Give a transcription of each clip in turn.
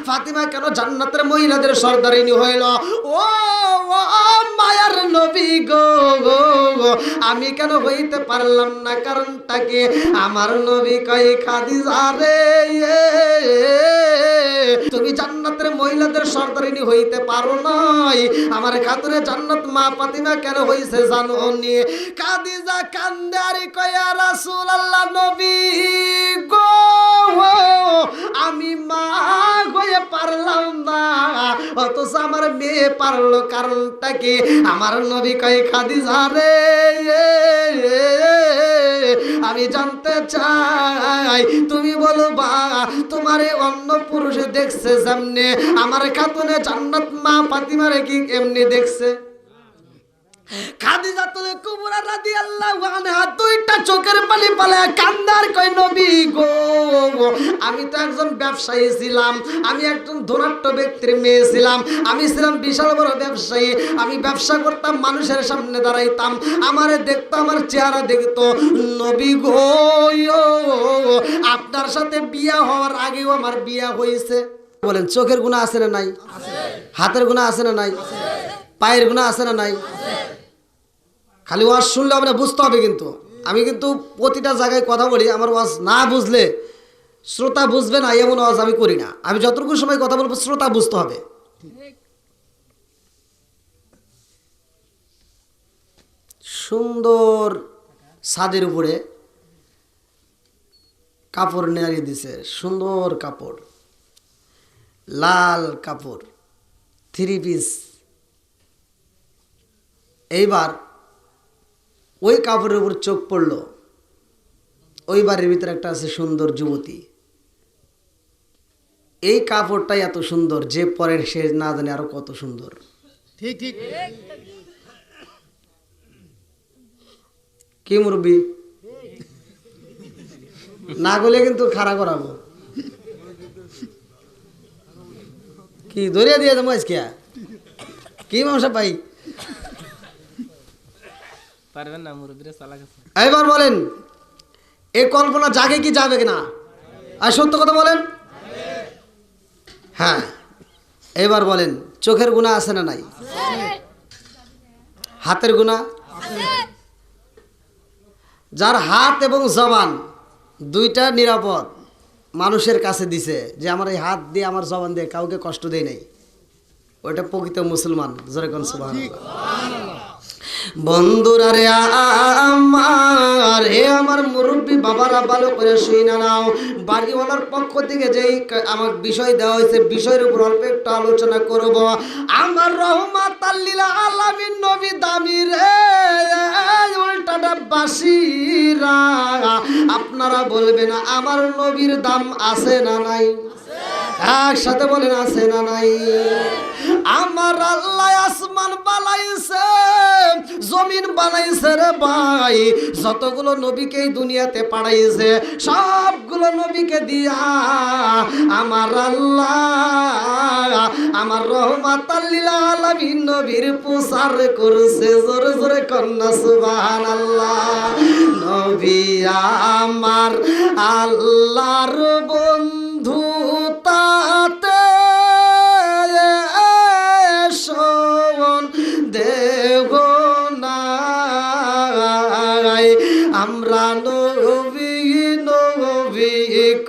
ফাতিমা কেন জান্নাতের মহিলাদের সর্দারিনী হইল? ও মায়ার নবী গো, আমি কেন হইতে পারলাম না? কারণটা কি? আমার নবী কই খাদিজা রে, তুমি জান্নাতের মহিলাদের সর্দারিনী হইতে পারো নাই, আমার খাতুনে জান্নাত মা ফাতিমা কেন হইছে জানো নি? খাদিজা কান্দারি কয়া রাসূলুল্লাহ নবী গো, আমি মা হয়ে পারলাম না, অথচ আমার মেয়ে পারলো। কারণটা কি? আমার নবী কয় খাদিজা রে, আমি জানতে চাই তুমি বলবা তোমারে অন্য পুরুষে দেখছে যেমনে, আমার খাতুনে জান্নাত মা ফাতিমারে কি এমনি দেখছে? খাদিজাতুল কুবরা রাদিয়াল্লাহু আনহা দুইটা চোখের পানি ফেলে কান্দার কই নবী গো, আমি তো একজন ব্যবসায়ী ছিলাম, আমি একজন ধনাঢ্য ব্যক্তির মেয়ে ছিলাম, আমি ছিলাম বিশাল বড় ব্যবসায়ী, আমি ব্যবসা করতাম, মানুষের সামনে দাঁড়াইতাম, আমারে দেখতো, আমার চেহারা দেখতো। নবী গো, আপনার সাথে বিয়া হওয়ার আগেও আমার বিয়া হয়েছে। বলেন চোখের গুনাহ আছে না নাই? হাতের গুনাহ আছে না নাই? পায়ের গুনাহ আছে না নাই? খালি ওয়াজ শুনলে আমরা বুঝতে হবে, কিন্তু আমি কিন্তু প্রতিটা জায়গায় কথা বলি, আমার ওয়াজ না বুঝলে শ্রোতা বুঝবে না এমন ওয়াজ আমি করি না। আমি যতটুকু সময় কথা বলবো শ্রোতা বুঝতে হবে। সুন্দর ছাদের উপরে কাপড় নেড়িয়ে দিছে, সুন্দর কাপড়, লাল কাপড়, 3 পিস। এইবার ওই কাপড়ের উপর চোখ পড়ল, ওই বাড়ির ভিতরে একটা আছে সুন্দর যুবতী। এই কাপড়টাই এত সুন্দর, যে পরে সে না জানে আরো কত সুন্দর। ঠিক ঠিক কি মুরব্বি? না গলে কিন্তু খাড়া করাবো। কি ধরিয়া দিয়ে দেবো আজকে? কি মাংসা পাই? এবার বলেন এই কল্পনা জাগে কি যাবে কিনা? আর সত্য কথা বলেন। হ্যাঁ, এবার বলেন চোখের গুনাহ আছে না নাই? হাতের গুনাহ? যার হাত এবং জবান দুইটা নিরাপদ মানুষের কাছে দিছে, যে আমার এই হাত দিয়ে আমার জবান দিয়ে কাউকে কষ্ট দেয় নাই, ওইটা প্রকৃত মুসলমান। জোরে কোন সুবহানাল্লাহ। বন্ধুরা রে আমার, হে আমার মুরব্বী বাবারা, ভালো করে শুনে নাও। বাড়িওয়ালার পক্ষ থেকে যেই আমার বিষয় দেওয়া হয়েছে, বিষয়ের উপর অল্প একটু আলোচনা করব। আমার রহমাতাল লিল আলামিন নবী দামি রে, উল্টাটা বাসিরা। আপনারা বলবেন আমার নবীর দাম আছে না নাই? একসাথে বলেন আছে না নাই? আমার আল্লাহ আসমান বানাইছে, জমিন বানাইছে রে ভাই, যতগুলো নবীকে এই দুনিয়াতে পাঠাইছে সবগুলো নবীকে দিয়া আমার আল্লাহ আমার রহমাতাল লিল আলামিন নবীর প্রচার করছে। জোরে জোরে কন্যা সুবহানাল্লাহ। নবী আমার আল্লাহর বন্ধু, তাতে দেব নাই আমরা নবী নবী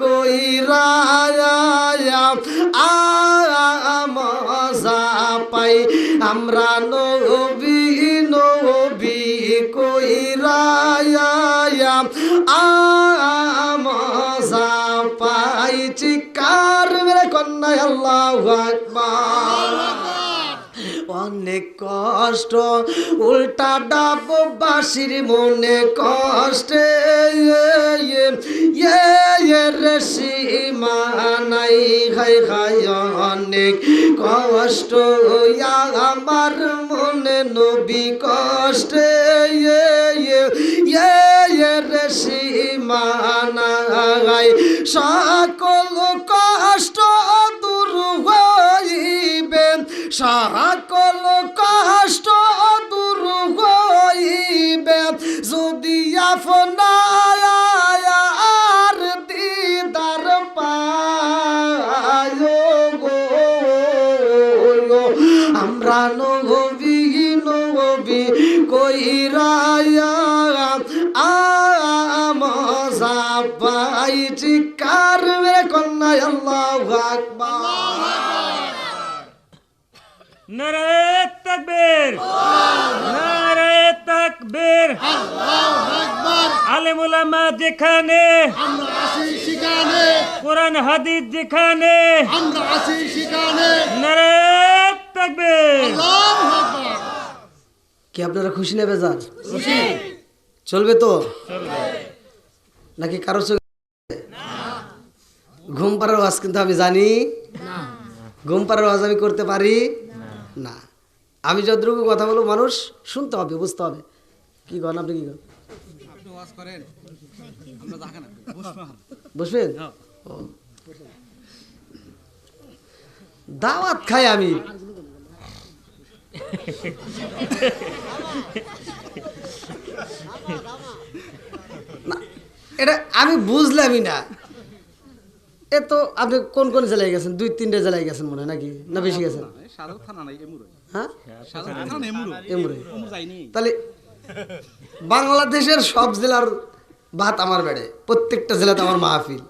কইরা মজা পাই, আমরা নবী নবী কইরা মজা পাই। চিৎকার মেরে কন্যা আল্লাহু আকবার। অনেক কষ্ট উল্টা ডাব বাসির মনে কষ্টে রে সীমা নাই। খাই খাই অনেক কষ্ট আমার মনে নবী কষ্টে রে সীমা নাই। সকল কষ্ট দূর হইবে, সকল কষ্ট দূর হইবে যদি আপনার দিদার পায় গো। প্রাণ হবি নবী কইরায়া আমজা পাই চিকার মেরে কন্যা আল্লাহু আকবার। নারে তাকবীর, নারে তাকবীর, আল্লাহু আকবার। আলেম উলামা যেখানে, আমরা আছি সেখানে, কোরআন হাদিস যেখানে, আমরা আছি সেখানে। নারে তাকবীর। আল্লাহু আকবার। কি আপনারা খুশি না বেজার? খুশি চলবে তো চলবে নাকি কারোর চোখে ঘুম পাড়ার ওয়াজ কিন্তু আমি জানি ঘুম পাড়ার ওয়াজ আমি করতে পারি না। আমি যতটুকু কথা বলবো মানুষ শুনতে হবে, বুঝতে হবে। কি করেন আপনি? কি করেন? বসবেন? ও। দাওয়াত খাই আমি। না, এটা আমি বুঝলামই না। এ তো আপনি কোন কোন জেলায় গেছেন? 2-3টে জেলায় গেছেন মনে হয়, নাকি না বেশি গেছেন? হ্যাঁ, এমুরে। তাহলে বাংলাদেশের সব জেলার ভাত আমার বেড়ে, প্রত্যেকটা জেলাতে আমার মাহফিল।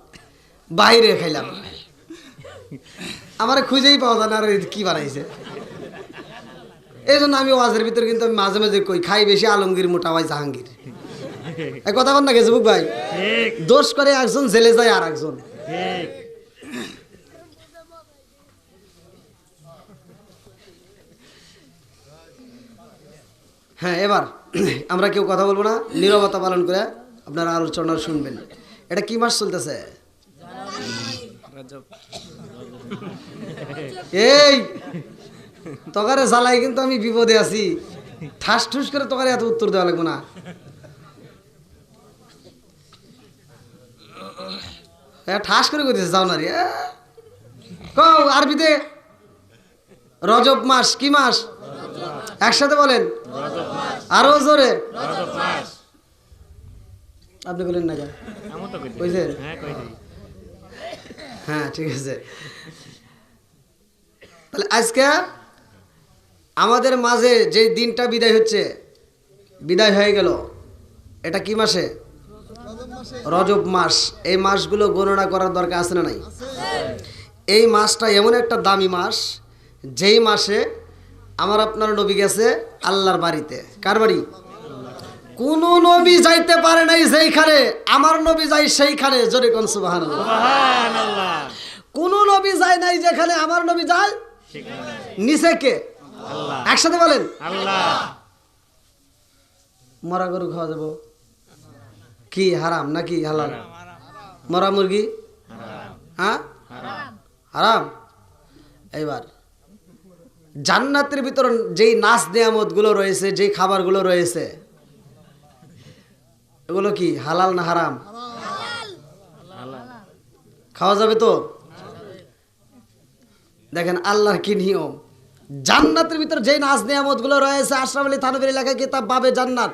বাইরে খাইলাম, আমার খুঁজেই পাওয়া যায় না আর কি বানাইছে। এই জন্য আমি ওয়াজের ভিতরে কিন্তু আমি মাঝে মাঝে কই খাই বেশি আলমগীর, মোটা ভাই জাহাঙ্গীর। এই কথা বল না গেছে বুক ভাই? ঠিক দোষ করে একজন, জেলে যায় আর একজন। ঠিক। হ্যাঁ, এবার আমরা কেউ কথা বলবো না, নীরবতা পালন করে আপনারা আলোচনা শুনবেন। এটা কি মাস চলতেছে? এই তকারে জ্বালাই কিন্তু আমি বিপদে আছি। ঠাস ঠুস করে তকারে এত উত্তর দেওয়া লাগবে না। ঠাস করে কইতেছে যাও না রে। কও আরবিতে রজব মাস কি মাস? একসাথে বলেন, আরো জোরে। আপনি বলেন না কেন? আমি তো কইছি। কইছেন? হ্যাঁ কইছি। হ্যাঁ, ঠিক আছে। তাহলে আজকে আমাদের মাঝে যে দিনটা বিদায় হচ্ছে, বিদায় হয়ে গেল, এটা কি মাসে? রজব মাস। এই মাসগুলো গণনা করার দরকার আছে না নাই? এই মাসটা এমন একটা দামি মাস, যেই মাসে আমার আপনার নবী গেছে আল্লাহর বাড়িতে। কার বাড়ি? কোন নবী যাইতে পারে নাই যেইখানে, আমার নবী যাই সেইখানে। জোরে কোন সুবহানাল্লাহ। সুবহানাল্লাহ। কোন নবী যায় নাই যেখানে আমার নবী যায়। নিচে কে? আল্লাহ। একসাথে বলেন, আল্লাহ। মরা গরু খাওয়া যাবো কি হারাম নাকি হালাল? মরা মুরগি হ্যাঁ হারাম। এইবার জান্নাতের ভিতর যেই নাচ নিয়ামত গুলো রয়েছে, যেই খাবারগুলো রয়েছে, এগুলো কি হালাল না হারাম? খাওয়া যাবে তো? দেখেন আল্লাহর কি নিয়ম। জান্নাতের ভিতর যেই নাচ নিয়ামত গুলো রয়েছে, আশরাফ আলী থানভীর লেখা কিতাব বাবে জান্নাত,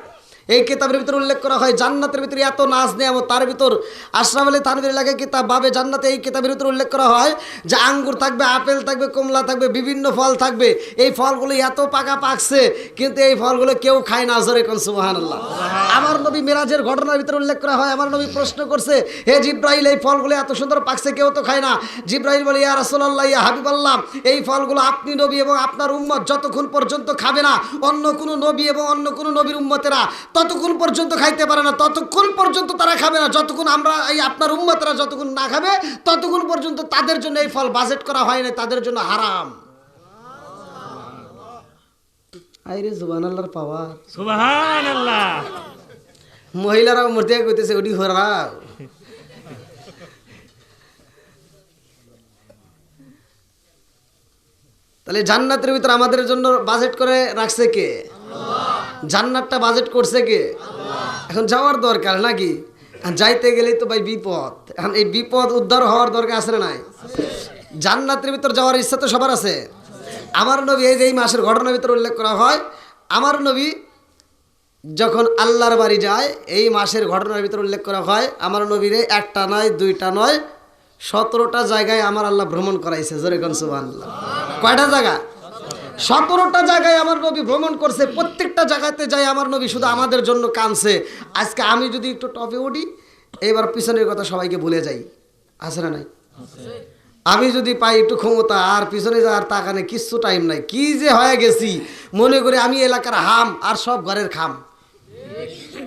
এই কিতাবের ভিতরে উল্লেখ করা হয় জান্নাতের ভিতরে এত নাজ নিয়ামত। তার ভিতর আশরাফ আলী থানভীর লেখা কিতাব বাবে জান্নাতে এই কিতাবের ভিতরে উল্লেখ করা হয় যে আঙ্গুর থাকবে, আপেল থাকবে, কমলা থাকবে, বিভিন্ন ফল থাকবে। এই ফলগুলো এত পাকা পাকছে, কিন্তু এই ফলগুলো কেউ খায় না। জোরে কোন সুবহানাল্লাহ। আমার নবী মিরাজের ঘটনার ভিতরে উল্লেখ করা হয়, আমার নবী প্রশ্ন করছে, হে জিব্রাইল, এই ফলগুলো এত সুন্দর পাকছে, কেউ তো খায় না। জিব্রাইল বলে, ইয়া রাসূলুল্লাহ, ইয়া হাবিবাল্লাহ, এই ফলগুলো আপনি নবী এবং আপনার উম্মত যতক্ষণ পর্যন্ত খাবে না, অন্য কোনো নবী এবং অন্য কোনো নবীর উম্মতেরা ততক্ষণ পর্যন্ত খাইতে পারে না, ততক্ষণ পর্যন্ত তারা খাবে না, যতক্ষণ আমরা এই আপনার উম্মতেরা যতক্ষণ না খাবে ততক্ষণ পর্যন্ত তাদের জন্য এই ফল বাজেট করা হয় না, তাদের জন্য হারাম। আইরে সুবহানাল্লাহর পাওয়ার। সুবহানাল্লাহ। মহিলারাও মরতে কইতেছে ওডি হরা। তাহলে জান্নাতের ভিতর আমাদের জন্য বাজেট করে রাখছে কে? জান্নাতটা বাজেট করছে কে? এখন যাওয়ার দরকার নাকি? যাইতে গেলেই তো ভাই বিপদ। এখন এই বিপদ উদ্ধার হওয়ার দরকার আছে না নাই? জান্নাতের ভিতর যাওয়ার ইচ্ছা তো সবার আছে। আমার নবী, এই যে এই মাসের ঘটনার ভিতরে উল্লেখ করা হয়, আমার নবী যখন আল্লাহর বাড়ি যায়, এই মাসের ঘটনার ভিতরে উল্লেখ করা হয় আমার নবীরে একটা নয়, দুইটা নয়, 17টা জায়গায় আমার আল্লাহ ভ্রমণ করাইছে। জোরে কোন সুবহানাল্লাহ। কয়টা জায়গা? 17টা জায়গায় আমার নবী ভ্রমণ করছে, প্রত্যেকটা জায়গাতে যাই আমার নবী শুধু আমাদের জন্য কাঁদছে। আজকে আমি যদি একটু টপে উঠি, এবার পিছনের কথা সবাইকে ভুলে যাই, আছে না নাই? আমি যদি পাই একটু ক্ষমতা, আর পিছনে যাওয়ার তাকানে কিচ্ছু টাইম নাই, কি যে হয়ে গেছি মনে করি আমি এলাকার হাম আর সব ঘরের খাম।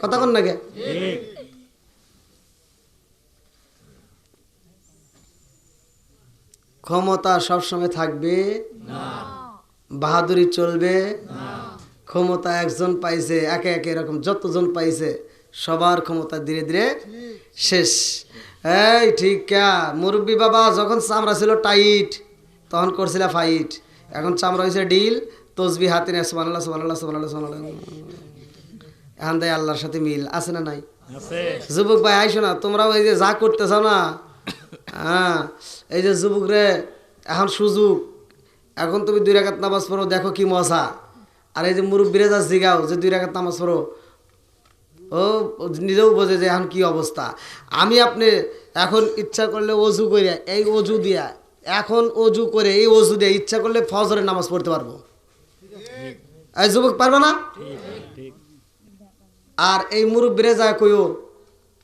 কথা কন না গে? ঠিক। ক্ষমতা সবসময় থাকবে না, বাহাদুরি চলবে না। ক্ষমতা একজন পাইছে, একে একে এরকম যতজন পাইছে সবার ক্ষমতা ধীরে ধীরে শেষ। এই ঠিক ক্যা মুরব্বী বাবা, যখন চামড়া ছিল টাইট তখন করছিল ফাইট, এখন চামড়া হয়েছে ডিল, তসবি হাতে নেয় সুবহানাল্লাহ সুবহানাল্লাহ সুবহানাল্লাহ সুবহানাল্লাহ। এখন দেয় আল্লাহর সাথে মিল আছে না নাই? আছে। যুবক ভাই আইসো না, তোমরাও এই যে যা করতেছো না, হ্যাঁ এই যে যুবক রে, এখন সুযোগ, এখন তুমি 2 রাকাত নামাজ পড়ো, দেখো কি মজা। আর এই যে মুরব্বীরা যা জিগাও যে 2 রাকাত নামাজ পড়ো, ও নিজেও বোঝে যে এখন কি অবস্থা। আমি আপনি এখন ইচ্ছা করলে অজু করে, এই অজু দিয়া, এখন অজু করে এই অজু দিয়ে ইচ্ছা করলে ফজরের নামাজ পড়তে পারবো। এই যুবক পারবে না? ঠিক। আর এই মুরব্বীরা যা কইও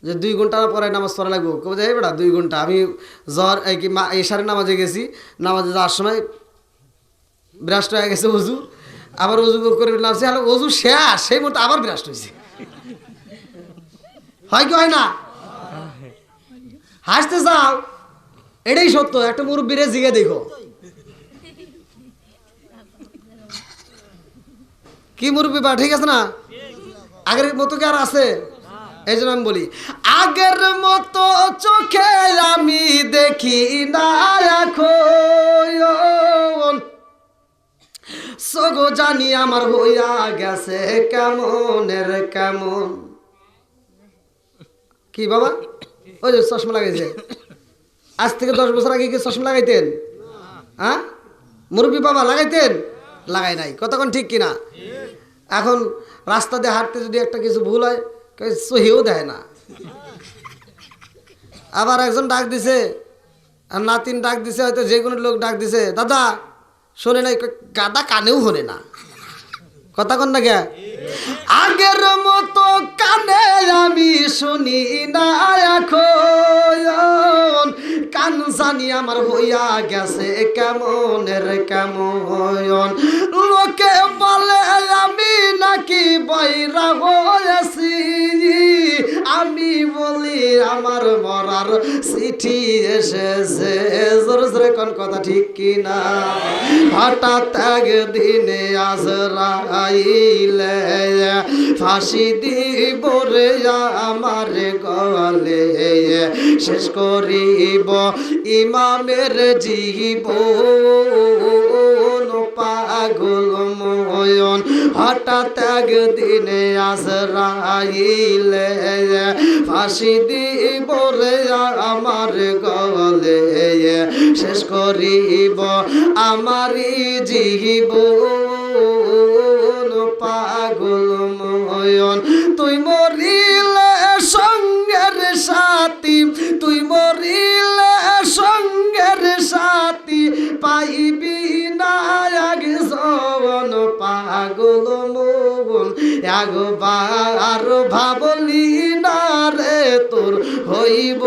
যে 2 ঘন্টা পরে নামাজ পড়া লাগবো, কেউ যাই বেড়া 2 ঘন্টা। আমি জ্বর এই কি এশারের নামাজে গেছি, নামাজে যাওয়ার সময় ব্রাস্ট হয়ে গেছে অজু, আবার অজু করে নামছে, হ্যালো অজু শেষ, সেই মতো আবার ব্রাস্ট হয়েছে। হয় কি হয় না? হাসতে যাও, এটাই সত্য। একটা মুরব্বীরে জিগে দেখো, কি মুরব্বী বা ঠিক আছে না? আগের মতো কি আর আছে? এই জন্য আমি বলি, আগের মতো চোখে আমি দেখি না এখন, সগো জানি আমার হইয়া গেছে কেমনের কেমন। কি বাবা, ওই যে চশমা লাগাইছে, আজ থেকে 10 বছর আগে কি চশমা লাগাইতেন? হ্যাঁ মুরব্বী বাবা লাগাইতেন? লাগাই নাই। কতক্ষণ ঠিক কিনা? এখন রাস্তা দিয়ে হাঁটতে যদি একটা কিছু ভুল হয়, সহিও দেয় না। আবার একজন ডাক দিছে, আর নাতিন ডাক দিছে, হয়তো যে কোনো লোক ডাক দিছে, দাদা শোনে নাই, গাদা কানেও শোনে না। কথা কন না কে? আগের মতো কানে আমি শুনি না এখন, কান জানি আমার হইয়া গেছে কেমনের কেমন। লোকে বলে আমি নাকি বৈরা হয়েছি, আমি বলি আমার মরার চিঠি এসেছে। জোরে জোরে কোন কথা ঠিক কিনা? হঠাৎ একদিনে আজরাইলে ফাঁসি দিব রে আমার গলে, শেষ করিব ইমামের জীবন পাগল ময়ন। হঠাৎ একদিনে আজরাইলে ফাঁসি দিব রে আমার গলে, শেষ করিব আমারই জীবন পাগল ময়ন। তুই মরিলে সঙ্গের সাথী, তুই মরিলে সঙ্গের সাথী, পাইবি না একজন পাগল মন। একবার ভাবলি না রে তোর হইব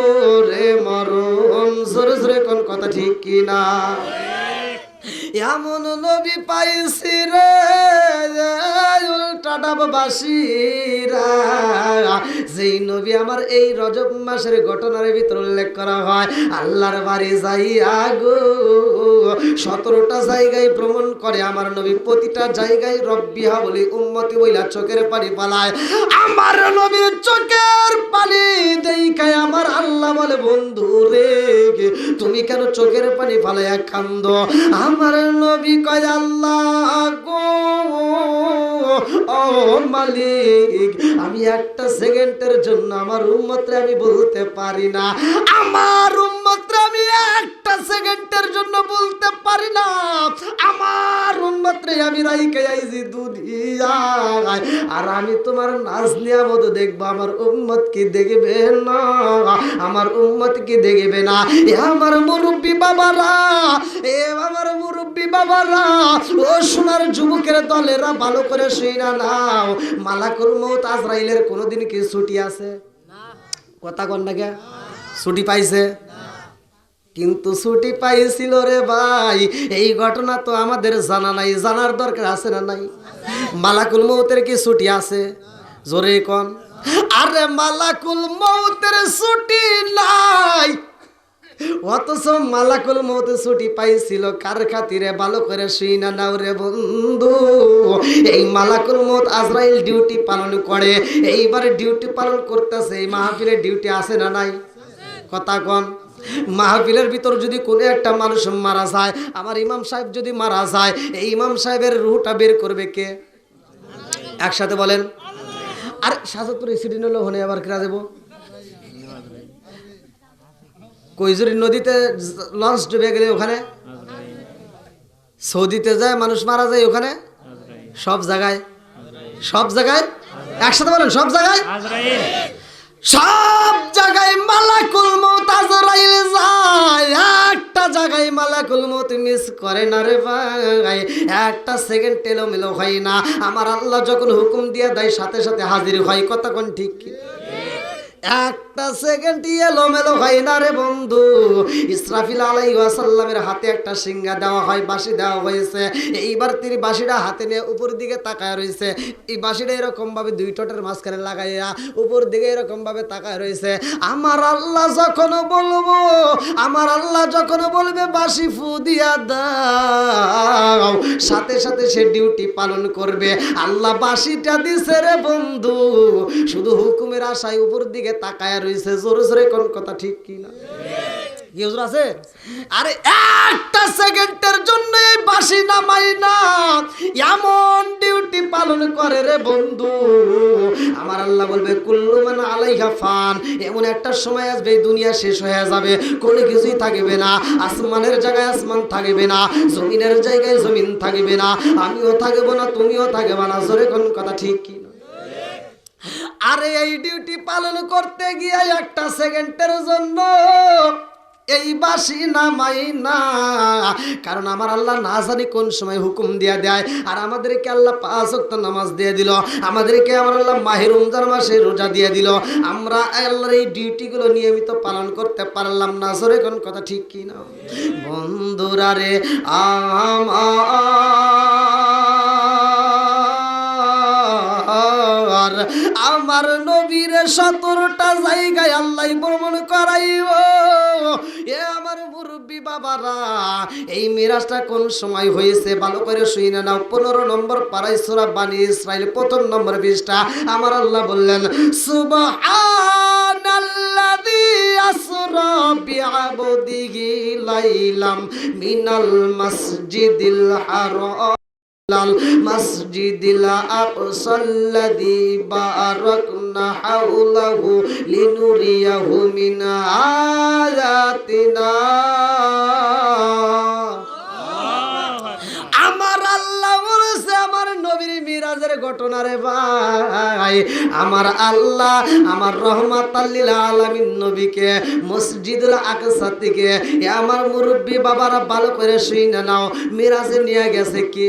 রে মরণ। জোরে জোরে কোন কথা ঠিক কিনা? এমন নবী পাইছি রে উল্টাডাববাসীরা, যেই নবী আমার এই রজব মাসের ঘটনার ভিতর উল্লেখ করা হয়। আল্লাহর বাড়ি যাইয়া গো 17টা জায়গায় ভ্রমণ করে আমার নবী, প্রতিটা জায়গায় রব্বিহা বলি উম্মতি বইলা চোখের পানি পালায়। আমার নবীর চোখের পানি দেখায় আমার আল্লাহ বলে, বন্ধু রে তুমি কেন চোখের পানি ফালাইয়া কান্দ? আমার নবী কয়, আল্লাহ গো ও মালিক, আমি একটা সেকেন্ডের জন্য আমার উম্মতরে আমি বলতে পারি না, আমার উম্মতরে আমি একটা সেকেন্ডের জন্য বলতে পারি না, আমার উম্মতরে আমি রাইকে আইছি দুনিয়ায়, আর আমি তোমার নাজ নিয়ামত দেখবো, আমার উম্মত কি দেখবে না, আমার উম্মত কি দেখবে না। এ আমার মুরব্বী বাবারা, এ আমার মুরব্বী বাবারা, ও সোনার যুবকের দলেরা, ভালো করে শুইনা নাও। মালাকুল মউত আজরাইলের কোনোদিন কি ছুটি আছে? কথা কন না কে? ছুটি পাইছে? কিন্তু ছুটি পাইছিল রে ভাই, এই ঘটনা তো আমাদের জানা নাই। জানার দরকার আছে না নাই? মালাকুল মউতের কি ছুটি আছে? জোরে কোন। আরে মালাকুল মউতের ছুটি নাই, অথচ মালাকুল মউত ছুটি পাইছিল কার খাতিরে? ভালো করে শুইনা নাও রে বন্ধু। এই মালাকুল মউত আজরাইল ডিউটি পালন করে, এইবার ডিউটি পালন করতেছে। এই মাহফিলে ডিউটি আছে না নাই? কথা কন। মাহফিলের ভিতর যদি কোনো একটা মানুষ মারা যায়, আমার ইমাম সাহেব যদি মারা যায়, এই ইমাম সাহেবের রুহটা বের করবে কে? একসাথে বলেন। আর সাজাদপুর এক্সিডেন্ট হলো, হনে আবার কেনা দেবো? কৈজুরি নদীতে লঞ্চ ডুবে গেলে ওখানে, সৌদিতে যায় মানুষ মারা যায় ওখানে, সব জায়গায়, সব জায়গায় একসাথে বলেন, সব জায়গায়, আজরাইল। সব জায়গায় মালাকুল মউত আজরাইল যায়, একটা জায়গায় মালাকুল মউত মিস করে না রে ভাই, একটা সেকেন্ড এলোমেলো হয় না। আমার আল্লাহ যখন হুকুম দিয়ে দেয় সাথে সাথে হাজির হয়। কথা কোন ঠিক কি? একটা সেকেন্ড এলোমেলো হয় না রে বন্ধু। ইসরাফিল আলাইহিস সালামের হাতে একটা সিংহা দেওয়া হয়, বাঁশি দেওয়া হয়েছে। এইবার তিনি বাঁশিটা হাতে নিয়ে উপর দিকে তাকায় রয়েছে। এই বাঁশিটা এরকম ভাবে দুই ঠোঁটের মাঝখানে লাগাইয়া উপর দিকে এরকম ভাবে তাকায় রয়েছে। আমার আল্লাহ যখন বলবো, আমার আল্লাহ যখন বলবে বাঁশি ফু দিয়া দাও, সাথে সাথে সে ডিউটি পালন করবে। আল্লাহ বাঁশিটা দিছে রে বন্ধু, শুধু হুকুমের আশায় উপর দিকে তাকায় রয়েছে। জোরে জোরে কোন কথা ঠিক কি না? কি হুজুর আছে? আরে একটা সেকেন্ডের জন্য এই বাঁশি নামাই না, এমন ডিউটি পালন করে রে বন্ধু। আমার আল্লাহ বলবে কুল্লু মান আলাইহা ফান, এমন একটা সময় আসবে এই দুনিয়া শেষ হয়ে যাবে, কোনো কিছুই থাকবে না। আসমানের জায়গায় আসমান থাকবে না, জমিনের জায়গায় জমিন থাকবে না, আমিও থাকবো না, তুমিও থাকবে না। জোরে কোন কথা ঠিক কি না? আরে এই ডিউটি পালন করতে গিয়ে একটা সেকেন্ডের জন্য এই বাঁশি নামাই না, কারণ আমার আল্লাহ না জানি কোন সময় হুকুম দিয়া দেয়। আর আমাদেরকে আল্লাহ 5 ওয়াক্ত নামাজ দিয়ে দিল, আমাদেরকে আমার আল্লাহ মাহে রমজান মাসে রোজা দিয়ে দিল, আমরা আল্লাহর এই ডিউটিগুলো নিয়মিত পালন করতে পারলাম না। জোরে কোন কথা ঠিক কি না? বন্ধুরা রে, আমার নবীর 17টা জায়গায় আল্লাহ ভ্রমণ করাইব। এ আমার মুরব্বী বাবারা, এই মিরাজটা কোন সময় হয়েছে ভালো করে শুনে নাও। 15 নম্বর পারায় সূরা বানী ইসরাইল 1ম নম্বর পৃষ্ঠা। আমার আল্লাহ বললেন সুবহানাল্লাযী আসরা বিআবদিহি লাইলাম মিনাল মাসজিদিল হারাম মসজিদিল আকসাল্লাযী বারাকনা হাওলাহু লিনুরিয়াহু মিন আয়াতিনা। আমার আল্লাহ বলেছে আমার নবীর মিরাজের ঘটনা রে ভাই, আমার আল্লাহ আমার রহমাতাল লিল আলামিন নবীকে মসজিদুল আকসা থেকে, আমার মুরব্বী বাবারা ভালো করে শুনে নাও, মিরাজে নিয়ে গেছে কি?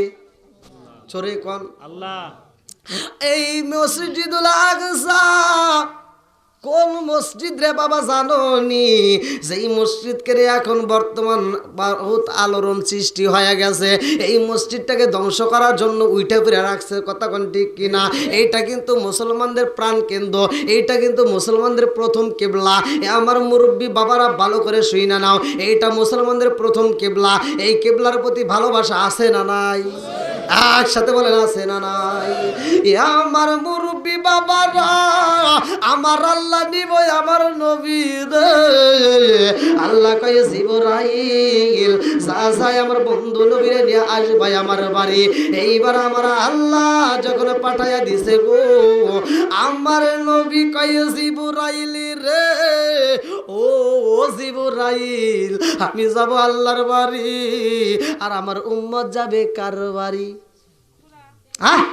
চোরে কোন আল্লাহ। এই মসজিদুল আকসা কোন মসজিদ রে বাবা জানো নি? যেই মসজিদকে এখন বর্তমান বহুত আলোড়ন সৃষ্টি হয়ে গেছে, এই মসজিদটাকে ধ্বংস করার জন্য উইটা করে রাখছে। কথা কোন ঠিক কিনা? এইটা কিন্তু মুসলমানদের প্রাণ কেন্দ্র, এইটা কিন্তু মুসলমানদের প্রথম কেবলা। আমার মুরব্বী বাবারা ভালো করে শুইনা নাও, এইটা মুসলমানদের প্রথম কেবলা। এই কেবলার প্রতি ভালোবাসা আছে না নাই? একসাথে বলেন আছে না নাই? আমার মুরব্বী বাবারা, আমার আল্লাহ নিব আমার নবী রে। আল্লাহ কয়ে জিবরাইল যা যায় আমার বন্ধু নবীরে নিয়ে আসবে আমার বাড়ি। এইবার আমার আল্লাহ যখন পাঠাইয়া দিছে গো, আমার নবী কয়ে জিবরাইল রে, ও জিবরাইল, আমি যাব আল্লাহর বাড়ি, আর আমার উম্মত যাবে কার বাড়ি? হ্যাঁ,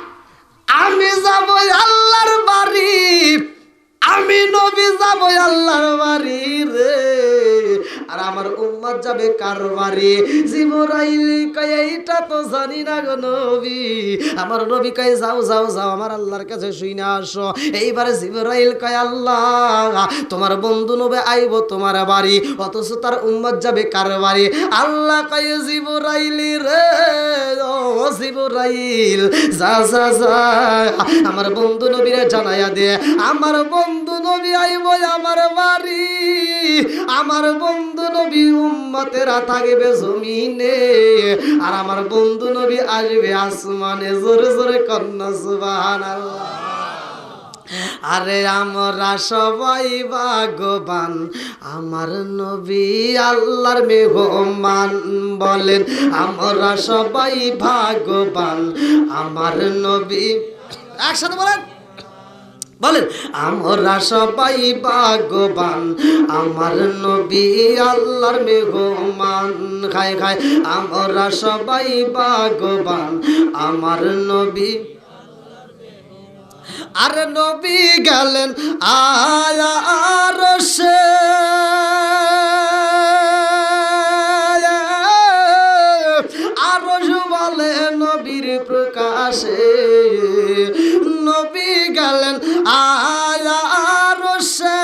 আমি যাব আল্লাহর বাড়ি, আমি নবী যাব আল্লাহর বাড়ি রে, আর আমার উম্মত যাবে কার বাড়ি? জিবরাইল কয় এইটা তো জানি না গো নবী। আমার নবী কয় যাও যাও যাও আমার আল্লাহর কাছে শুইনা আসো। এইবারে জিবরাইল কয় আল্লাহ তোমার বন্ধু নবী আইব তোমার বাড়ি, অথচ তার উম্মত যাবে কার বাড়ি? আল্লাহ কয় জিবরাইল রে, ও জিবরাইল যা যা যা আমার বন্ধু নবীরে জানাইয়া দে, আমার বন্ধু নবী আইব আমার বাড়ি, আমার বন্ধু নবী উম্মতেরা থাকবে জমিনে, আর আমার বন্ধু নবী আসবে আসমানে। জোরে জোরে কন্যা সুবহানাল্লাহ। আরে আমরা সবাই ভাগ্যবান, আমার নবী আল্লাহর মেহমান। বলেন আমরা সবাই ভাগ্যবান, আমার নবী। একসাথে বলেন, বলেন আমরা সবাই ভাগ্যবান, আমার নবী আল্লাহর মেহমান। খায় খায় আমরা সবাই ভাগ্যবান, আমার নবী। আর নবী গেলেন আরশে, আরশ বলে নবীর প্রকাশে, নবী গেলেন আরশে,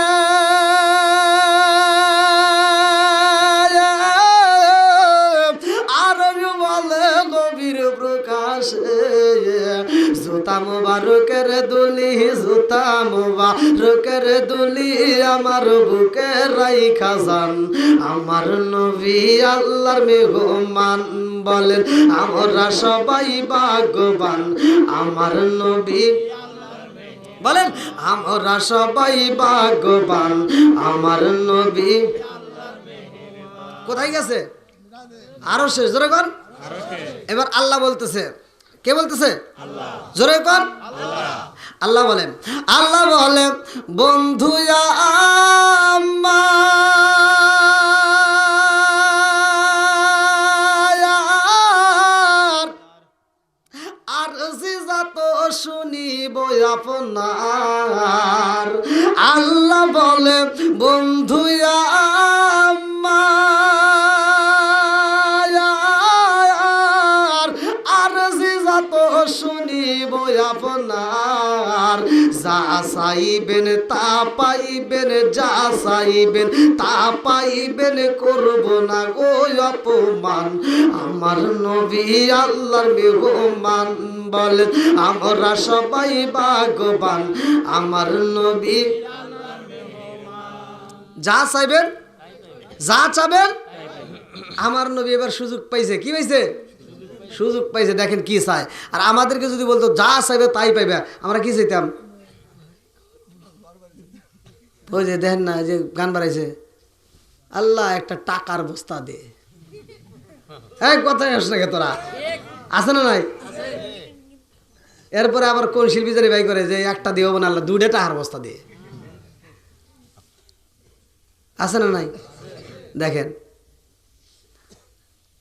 আরশ বলে নবীর প্রকাশে। জুতা মুবারকের দুলি, জুতা মুবারকের দুলি আমার বুকে রাইখা যান, আমার নবী আল্লাহর মেহমান। বলেন আমরা সবাই ভাগ্যবান, আমার নবী। বলেন আমরা সবাই ভাগ্যবান, আমার নবী। কোথায় গেছে? আরো শেষ, জোরে কর। এবার আল্লাহ বলতেছে, কে বলতেছে? জোরে কর। আল্লাহ বলেন, আল্লাহ বলেন বন্ধু আমার, আর যত শুনিব আপনার। আল্লাহ বলে বন্ধু আমার, আর যত শুনিব আপনার। যা চাইবেন তা পাইবেন, যা চাইবেন তা পাইবেন, করব না গো অপমান, আমার নবী আল্লাহর মেহমান। বলেন আমরা সবাই ভাগ্যবান, আমার নবী। যা চাইবেন, যা চাবেন, আমার নবী এবার সুযোগ পাইছে। কি পাইছে? সুযোগ পাইছে। দেখেন কি চায়। আর আমাদেরকে যদি বলতো যা চাইবে তাই পাইবে, আমরা কি চাইতাম? ওই যে দেখেন না, যে গান বাড়াইছে, আল্লাহ একটা টাকার বস্তা দে। এক কথাই আস না তোরা, আছে না নাই? এরপরে আবার কোন শিল্পী জানি ভাই করে যে একটা দিয়ে না, আল্লাহ দুইটা টাকার বস্তা দিয়ে। আছে না নাই? দেখেন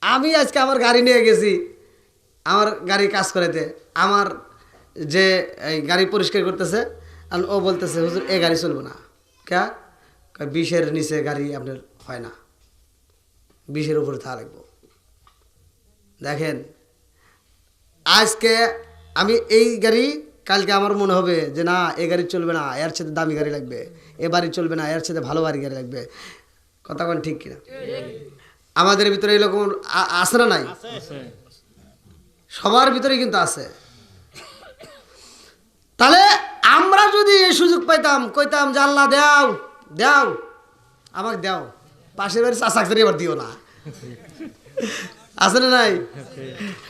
আমি আজকে আমার গাড়ি নিয়ে গেছি, আমার গাড়ি কাজ করাইতে, আমার যে এই গাড়ি পরিষ্কার করতেছে, আর ও বলতেছে হুজুর এ গাড়ি চলবে না। কে? 20-এর নিচে গাড়ি আপনার হয় না, 20-এর উপরে থাকা লাগবো। দেখেন আজকে আমি এই গাড়ি, কালকে আমার মনে হবে যে না এ গাড়ি চলবে না, এর সাথে দামি গাড়ি লাগবে, এ বাড়ি চলবে না, এর সাথে ভালো বাড়ি গাড়ি লাগবে। কথা কোন ঠিক কিনা? আমাদের ভিতরে এরকম আছে না নাই? সবার ভিতরে কিন্তু আছে। তাহলে আমরা যদি এই সুযোগ পাইতাম, কইতাম যে আল্লাহ দাও দাও আমাকে দাও, পাশের বাড়ি চাষাকে এবার দিও না। আছে না নাই?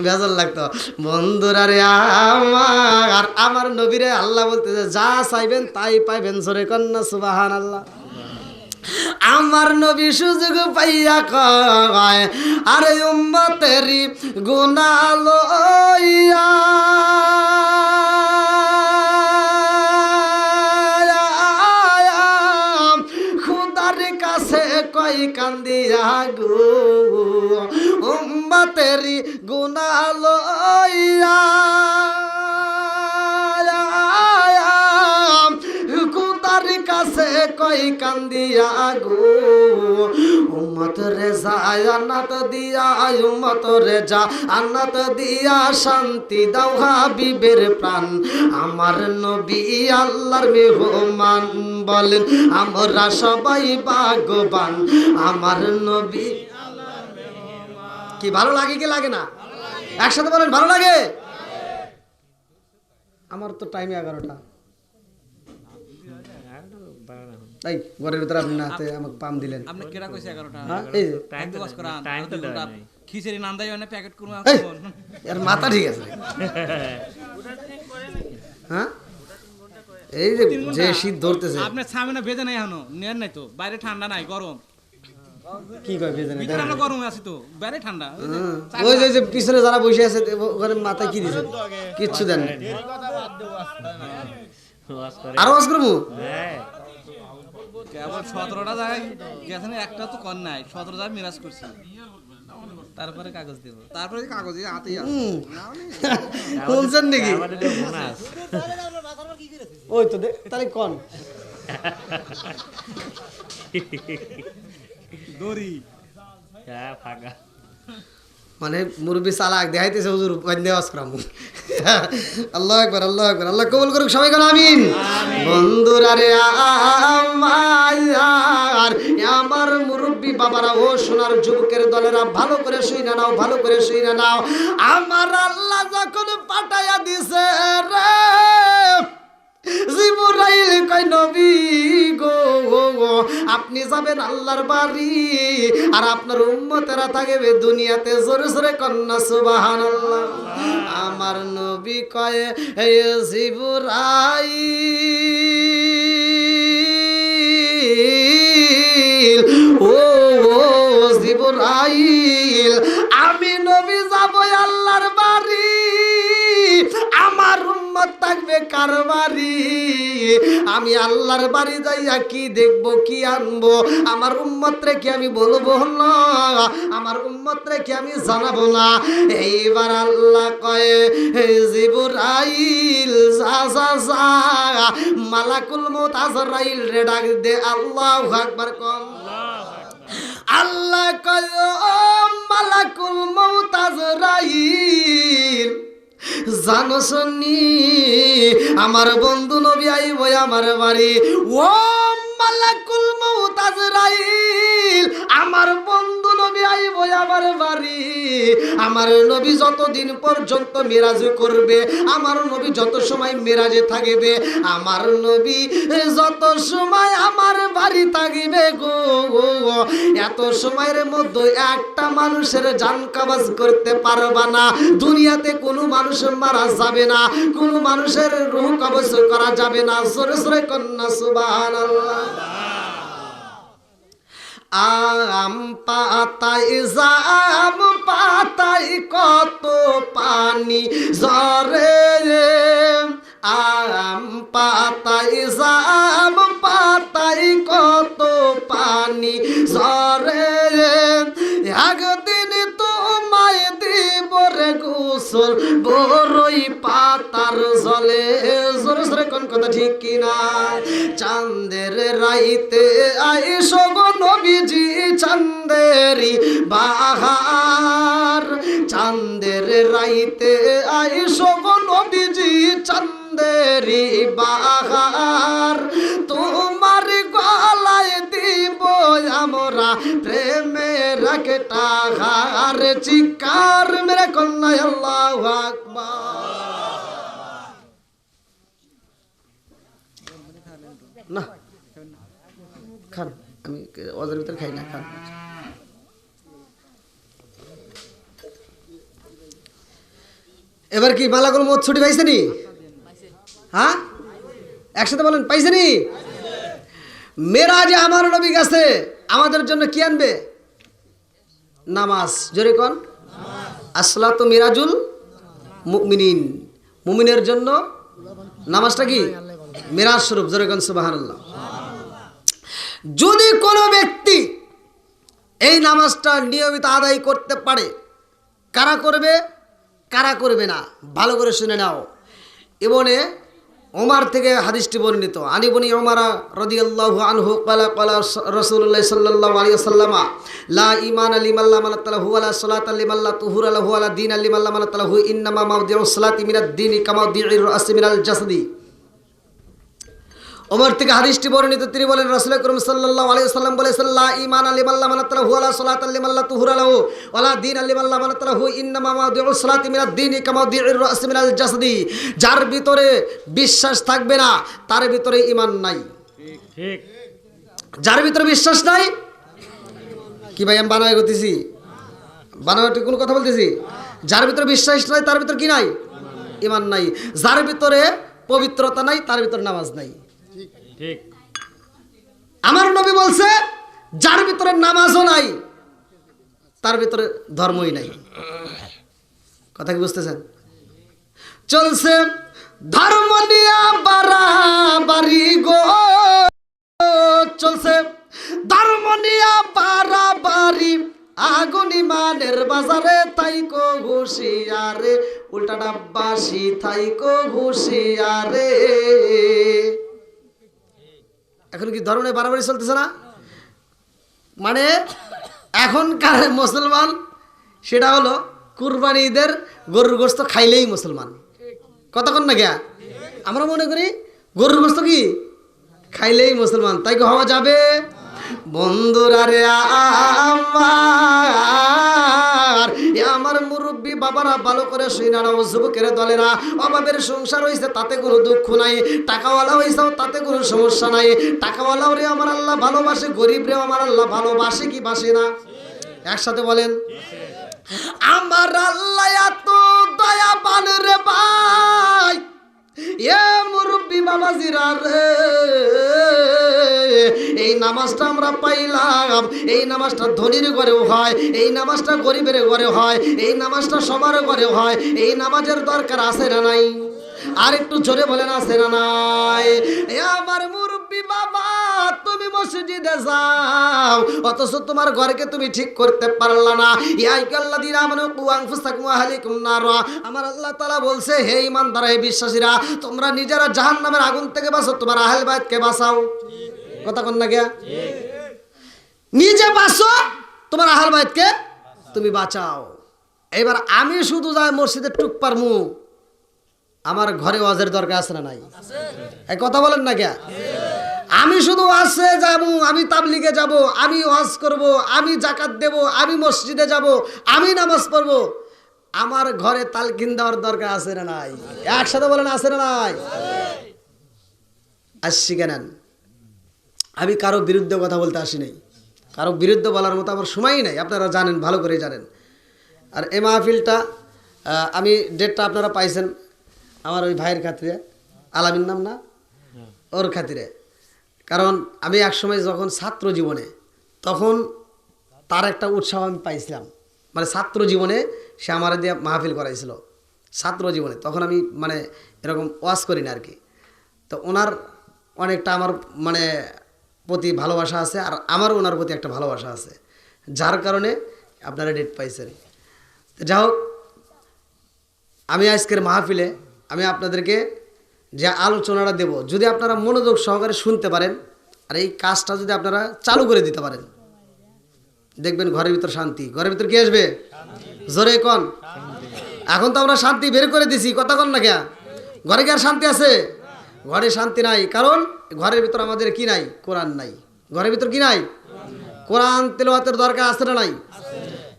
বেজার লাগতো। বন্ধুরা রে আমার, আমার নবীরে আল্লাহ বলতেছে যা চাইবেন তাই পাইবেন। জোরে কন্যা সুবহানাল্লাহ। আমার নবী সুযোগ পাইয়া কয় আরে উম্মতেরি গুনাহ লইয়া খুদার কাছে কই কান্দিয়া গো, উম্মতেরি গুনাহ লইয়া সবাই কান্দিয়া গো উম্মত রে জান্নাত দিয়া উম্মত রে জান্নাত দিয়া শান্তি দাও হাবিবের প্রাণ আমার নবী আল্লাহর মেহমান বলেন আমরা সবাই ভাগ্যবান আমার নবী কি ভালো লাগে কি লাগে না একসাথে বলেন ভালো লাগে আমার তো টাইম 11টা এই ঘরের ভিতরে আপনি নাতে আমাকে পাম দিলেন আপনি কেডা কইছে 11টা হ্যাঁ এই যে, টাইম তো টাইম তো দেওয়া নাই খিচুড়ি নাম দেয় না প্যাকেট করব এই, এর মাথা ঠিক আছে হ্যাঁ এই যে যে শীত ধরতেছে আপনি সামনে ভেজে নাই এখনো নেন নাই তো বাইরে ঠান্ডা নাই গরম কি কয় ভেজে না ভিতরে আমরা গরম আছি তো বাইরে ঠান্ডা ওই যে যে পিছনে যারা বসে আছে ওখানে মাথায় কি দিছে কিচ্ছু দেন না। ওয়াজ করে আরো ওয়াজ করবো হ্যাঁ কেবল 17টা যায় গেছেন একটা তো কর নাই 17 যায় মিরাজ করছি তারপরে কাগজ দেব তারপরে কাগজ হাতেই আছে বলছেন নাকি আমাদের তো বোনাস ওই তো তাহলে কোন দড়ি হ্যাঁ ফাঁকা মানে মুরব্বি চালাক দেখাইতেছে হুজুর বন্ধে ওয়াজ করামু আল্লাহু আকবার আল্লাহ কবুল করুক সবাই কোন আমিন বন্ধুরা রে আমার মুরব্বি বাবারা ও সোনার যুবকের দলেরা ভালো করে শুইনা নাও ভালো করে শুইনা নাও আমার আল্লাহ যখন পাঠায়া দিছে রে জিবরাইল কই নবী গো আপনি যাবেন আল্লাহর বাড়ি আর আপনার উম্মতেরা থাকবে দুনিয়াতে জোরে জোরে কন্না সুবহানাল্লাহ আমার নবী কয় হে জিবরাইল ও জিবরাইল আমি নবী যাব আল্লাহর বাড়ি আমার উম্মত থাকবে কার বাড়ি আমি আল্লাহর বাড়ি যাইয়া কি দেখব কি আনবো আমার উম্মত রে কি আমি বলবো না আমার উম্মত রে কি আমি জানাবো না এইবার আল্লাহ কয় জিবরাইল যা মালাকুল মউত আজরাইল রে ডাক দে আল্লাহু আকবার কোন আল্লাহ কয় ও মালাকুল মউত আজরাইল জানো শুনি আমার বন্ধু নবী আইব আমার বাড়ি ও মালাকুল মউত আজরাইল আমার বন্ধু নবী আইব আমার বাড়ি আমার নবী যতদিন পর্যন্ত মিরাজ করবে আমার নবী যত সময় মিরাজে থাকবে আমার নবী যত সময় আমার বাড়ি থাকবে গো এত সময়ের মধ্যে একটা মানুষের জান কবজ করতে পারবা না দুনিয়াতে কোনো মানুষ মারা যাবে না কোনো মানুষের রূহ কবজ করা যাবে না জোরে জোরে কন্না সুবহানাল্লাহ আম পাতায় জাম পাতায় কত পানি ঝরে আম পাতায় জাম পাতায় কত পানি ঝরে একদিন তোমায় দিব রে গোসল বড়ই পাতার জলে জোরে জোরে কোন কথা ঠিক কিনা চাঁদের রাইতে আইসো গো নবীজি চাঁদেরি বাহার চাঁদের রাইতে আইসো গো নবীজি চাঁদেরি বাহার তোমার গলায় দিব আমরা প্রেমের একটা হার চিকার মেরে কন্যা আল্লাহু আকবার না খান আমি ওদের ভিতরে খাই না খান এবার কি মালাকুল মউত ছুটি পাইছেনি হ্যাঁ একসাথে বলেন পাইছেনি মেরাজে আমার নবী গেছে আমাদের জন্য কি আনবে নামাজ জোরে কোন আসসালাতু মিরাজুল মুমিনিন মুমিনের জন্য নামাজটা কি মিরাজ স্বরূপ জোরে কোন সুবহানাল্লাহ যদি কোনো ব্যক্তি এই নামাজটা নিয়মিত আদায় করতে পারে কারা করবে কারা করবে না ভালো করে শুনে নাও এমনে ওমর থেকে হাদিসটি বর্ণিত আনি বনি ওমর রাদিয়াল্লাহু আনহু ক্বালা ক্বালা রাসূলুল্লাহ সাল্লাল্লাহু আলাইহি ওয়াসাল্লাম লা ঈমান লিমান লা মানাতালাহু ওয়ালা সালাতা লিমান লা তুহুরা লাহু ওয়ালা দীন লিমান লা মানাতালাহু ইন্নামা মাওদিউস সালাতি মিনাদ দীনি কামা দিউর রাসি মিনাল জাসাদি। ওমর থেকে হাদিসটি বর্ণিত তিনি বলেন রাসূল আকরাম সাল্লাল্লাহু আলাইহি ওয়াসাল্লাম বলেছেন লা ঈমান লিমান লা মানাতালাহু ওয়ালা সালাতা লিমান লা তুহুরা লাহু ওয়ালা দীন লিমান লা মানাতালাহু ইন্নামা মাওদিউস সালাতি মিনাদ দীনি কামা দিউর রাসি মিনাল জাসাদি। যার ভিতরে বিশ্বাস থাকবে না তার ভিতরে ঈমান নাই। ঠিক যার ভিতরে বিশ্বাস নাই, কি ভাই আমি বানায় করতেছি, বানাওয়াটি কোন কথা বলতেছি? যার ভিতরে বিশ্বাস নাই তার ভিতরে কি নাই? ঈমান নাই। যার ভিতরে পবিত্রতা নাই তার ভিতরে নামাজ নাই। ঠিক আমার নবী বলছে যার ভিতরে নামাজও নাই তার ভিতরে ধর্মই নাই। কথা কি বুঝতেছেন? চলছে ধর্ম নিয়া বাড়াবাড়ি গো, চলছে ধর্ম নিয়া বাড়াবাড়ি আগুন ইমানের বাজারে থাইকো হুঁশিয়ারে, উল্টা ডাব্বাসি থাইকো হুঁশিয়ারে। এখন কি ধর্ম নিয়ে বাড়াবাড়ি চলতেছে না? মানে এখনকার মুসলমান সেটা হলো কুরবানি ঈদের গরুর গোশত খাইলেই মুসলমান। কতক্ষণ না গিয়া আমরা মনে করি গরুর গোশত কি খাইলেই মুসলমান, তাই কি হওয়া যাবে? বন্ধুরা রে আমার মুরব্বী বাবারা ভালো করে শুইনা নাও, যুবকের দলেরা অভাবের সংসার হয়েছে তাতে কোনো দুঃখ নাই, টাকাওয়ালা হয়েছে তাতে কোনো সমস্যা নাই। টাকাওয়ালাও রে আমার আল্লাহ ভালোবাসে, গরিব রে আমার আল্লাহ ভালোবাসে কি বাসে না? একসাথে বলেন আমার আল্লাহ এত দয়াবান রে ভাই, এ মুরব্বী বাবাজিরা রে, এই নামাজটা আমরা পাইলাম, এই নামাজটা ধনীর ঘরেও হয়, এই নামাজটা গরিবের ঘরে হয়, এই নামাজটা সবার ঘরে হয়। এই নামাজের দরকার আছে না নাই? আর একটু জোরে বলেন আছে না নাই? এ আমার মুরব্বী বাবা, তুমি মসজিদে যাও অথচ তোমার ঘরকে তুমি ঠিক করতে পারলা না। আমার আল্লাহ তাআলা বলছে হে ঈমানদার, হে বিশ্বাসীরা, তোমরা নিজেরা জাহান্নামের আগুন থেকে বাঁচো, তোমার আহলে বাইতকে বাঁচাও। কথা কন না গিয়া? নিজে বাঁচো, তোমার আহলে বাইতকে তুমি বাঁচাও। এবার আমি শুধু যাই মসজিদে টুক পারমু, আমার ঘরে ওয়াজের দরকার আছে না নাই? এই কথা বলেন না কে? আমি শুধু ওয়াজে যাব, আমি তাবলিগে যাব, আমি ওয়াজ করব, আমি যাকাত দেব, আমি মসজিদে যাব, আমি নামাজ পড়ব, আমার ঘরে তালকিন দেওয়ার দরকার আছে না নাই? একসাথে বলেন আছে না নাই? আসছি কেন? আমি কারো বিরুদ্ধে কথা বলতে আসি নাই, কারো বিরুদ্ধে বলার মতো আমার সময়ই নাই, আপনারা জানেন, ভালো করে জানেন। আর এই মাহফিলটা আমি ডেটটা আপনারা পাইছেন আমার ওই ভাইয়ের খাতিরে, আলামিন নাম না, ওর খাতিরে। কারণ আমি একসময় যখন ছাত্র জীবনে, তখন তার একটা উৎসাহ আমি পাইছিলাম, মানে ছাত্র জীবনে সে আমার দিয়ে মাহফিল করাইছিল ছাত্র জীবনে, তখন আমি মানে এরকম ওয়াজ করি না আর কি। তো ওনার অনেকটা আমার মানে প্রতি ভালোবাসা আছে, আর আমারও ওনার প্রতি একটা ভালোবাসা আছে, যার কারণে আপনারা ডেট পাইছেন। যাই হোক, আমি আজকের মাহফিলে আমি আপনাদেরকে যে আলোচনাটা দেব, যদি আপনারা মনোযোগ সহকারে শুনতে পারেন আর এই কাজটা যদি আপনারা চালু করে দিতে পারেন, দেখবেন ঘরের ভিতর শান্তি। ঘরের ভিতর কি আসবে? জোরে কন। এখন তো আমরা শান্তি বের করে দিছি, কথা কন না কে? ঘরে কি আর শান্তি আছে? ঘরে শান্তি নাই, কারণ ঘরের ভিতর আমাদের কি নাই? কোরআন নাই। ঘরের ভিতর কি নাই? কোরআন তেলাওয়াতের দরকার আছে না নাই?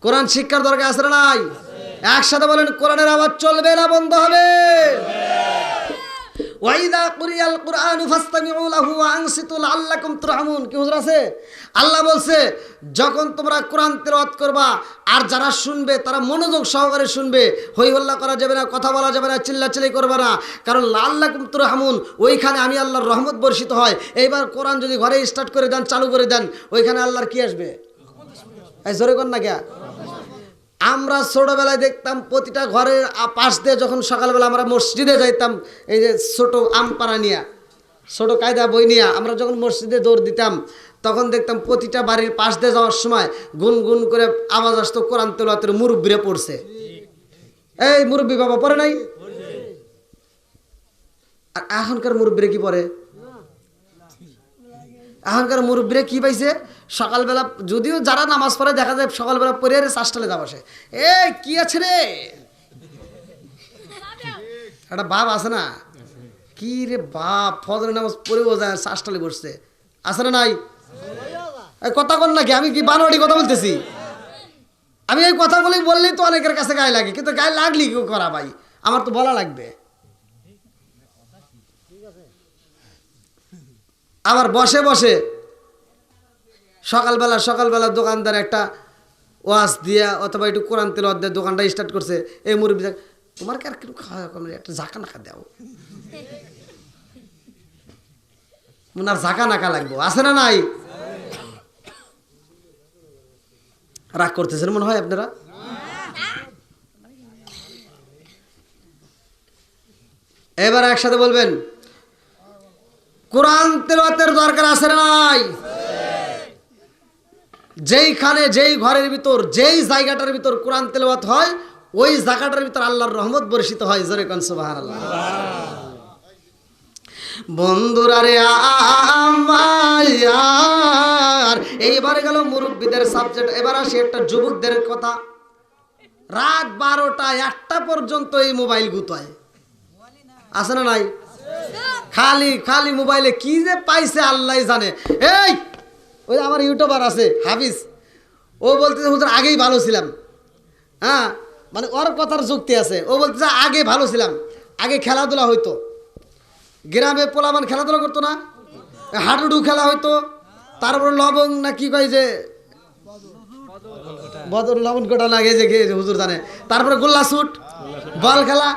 কোরআন শিক্ষার দরকার আছে না নাই? একসাথে বলেন কোরআনের আওয়াজ চলবে না বন্ধ হবে? ওয়াইদা কুরিয়াল কুরআনু ফাসতামিউ লাহু ওয়া আনসিতু লাআল্লাকুম তুরহামুন। কি হুজুর আছে? আল্লাহ বলছে যখন তোমরা কোরআন তেলাওয়াত করবা আর যারা শুনবে তারা মনোযোগ সহকারে শুনবে, হই হল্লা করা যাবে না, কথা বলা যাবে না, চিল্লাচিল্লি করবে না, কারণ লাআল্লাকুম তুরহামুন, ওইখানে আমি আল্লাহর রহমত বর্ষিত হয়। এইবার কোরআন যদি ঘরে স্টার্ট করে দেন, চালু করে দেন, ওইখানে আল্লাহর কি আসবে? এই জোরে কর না কে? আমরা ছোটবেলায় দেখতাম প্রতিটা ঘরের পাশ দিয়ে যখন সকালবেলা আমরা মসজিদে যাইতাম, এই যে ছোট আমপাড়া নিয়ে, ছোট কায়দা বই নিয়ে আমরা যখন মসজিদে দৌড় দিতাম, তখন দেখতাম প্রতিটা বাড়ির পাশ দিয়ে যাওয়ার সময় গুনগুন করে আওয়াজ আসতো কোরআন তেলাওয়াতের, মুরব্বিরা পড়ছে। এই মুরব্বি বাবা পড়ে নাই? আর এখনকার মুরব্বীরা কি পড়ে? এখনকার মুরব্বীরা কি পাইছে, সকালবেলা যদিও যারা নামাজ পড়ে দেখা যায় সকালবেলা পড়ে চাষটালে যা বসে, এ কি আছে রে, একটা বাপ আছে না, কি রে বাপ ফজরের নামাজ পড়েও যায় চাষটালে বসছে, আছে না নাই? এই কথা বল নাকি, আমি কি বানোয়ারি কথা বলতেছি? আমি এই কথাগুলি বললেই তো অনেকের কাছে গায়ে লাগে, কিন্তু গায়ে লাগলি কেউ করা ভাই, আমার তো বলা লাগবে। আবার বসে বসে সকালবেলা দোকানদার একটা ওয়াজ দিয়া অথবা একটু কোরআন তেলাওয়াত দিয়ে দোকানটা স্টার্ট করছে, এই মুরব্বি তোমার কি আর একটু খাওয়া কম, একটা ঝাঁকা নাকা দাও, ওনার ঝাঁকা নাকা লাগবো, আছে না নাই? রাগ করতেছেন মনে হয় আপনারা। এবার একসাথে বলবেন, কোরআন তেলাওয়াতের দরকার আছে না নাই? যেইখানে যেই ঘরের ভিতর যেই জায়গাটার ভিতর কোরআন তেলাওয়াত হয় ওই জায়গাটার ভিতর আল্লাহর রহমত বর্ষিত হয়। জোরে কোন সুবহানাল্লাহ। বন্ধুরা রে আমার, এইবারে গেল মুরব্বীদের সাবজেক্ট, এবার আসি একটা যুবকদের কথা। রাত 12টা 1টা পর্যন্ত এই মোবাইল গুতায়, আছে না নাই? খালি খালি মোবাইলে কি যে পাইছে আল্লাহ জানে। এই ওই আমার ইউটিউবার আছে হাফিজ, ও বলতেছে হুজুর আগেই ভালো ছিলাম, হ্যাঁ মানে ওর কথার যুক্তি আছে। ও বলতেছে আগে ভালো ছিলাম, আগে খেলাধুলা হইতো, গ্রামে পোলামান খেলাধুলা করতো না, হাডুডু খেলা হইতো, তারপরে লবং না কি কয় যে বদর লবণ কোটা লাগে যে হুজুর জানে, তারপরে গোল্লা শুট, বল খেলা।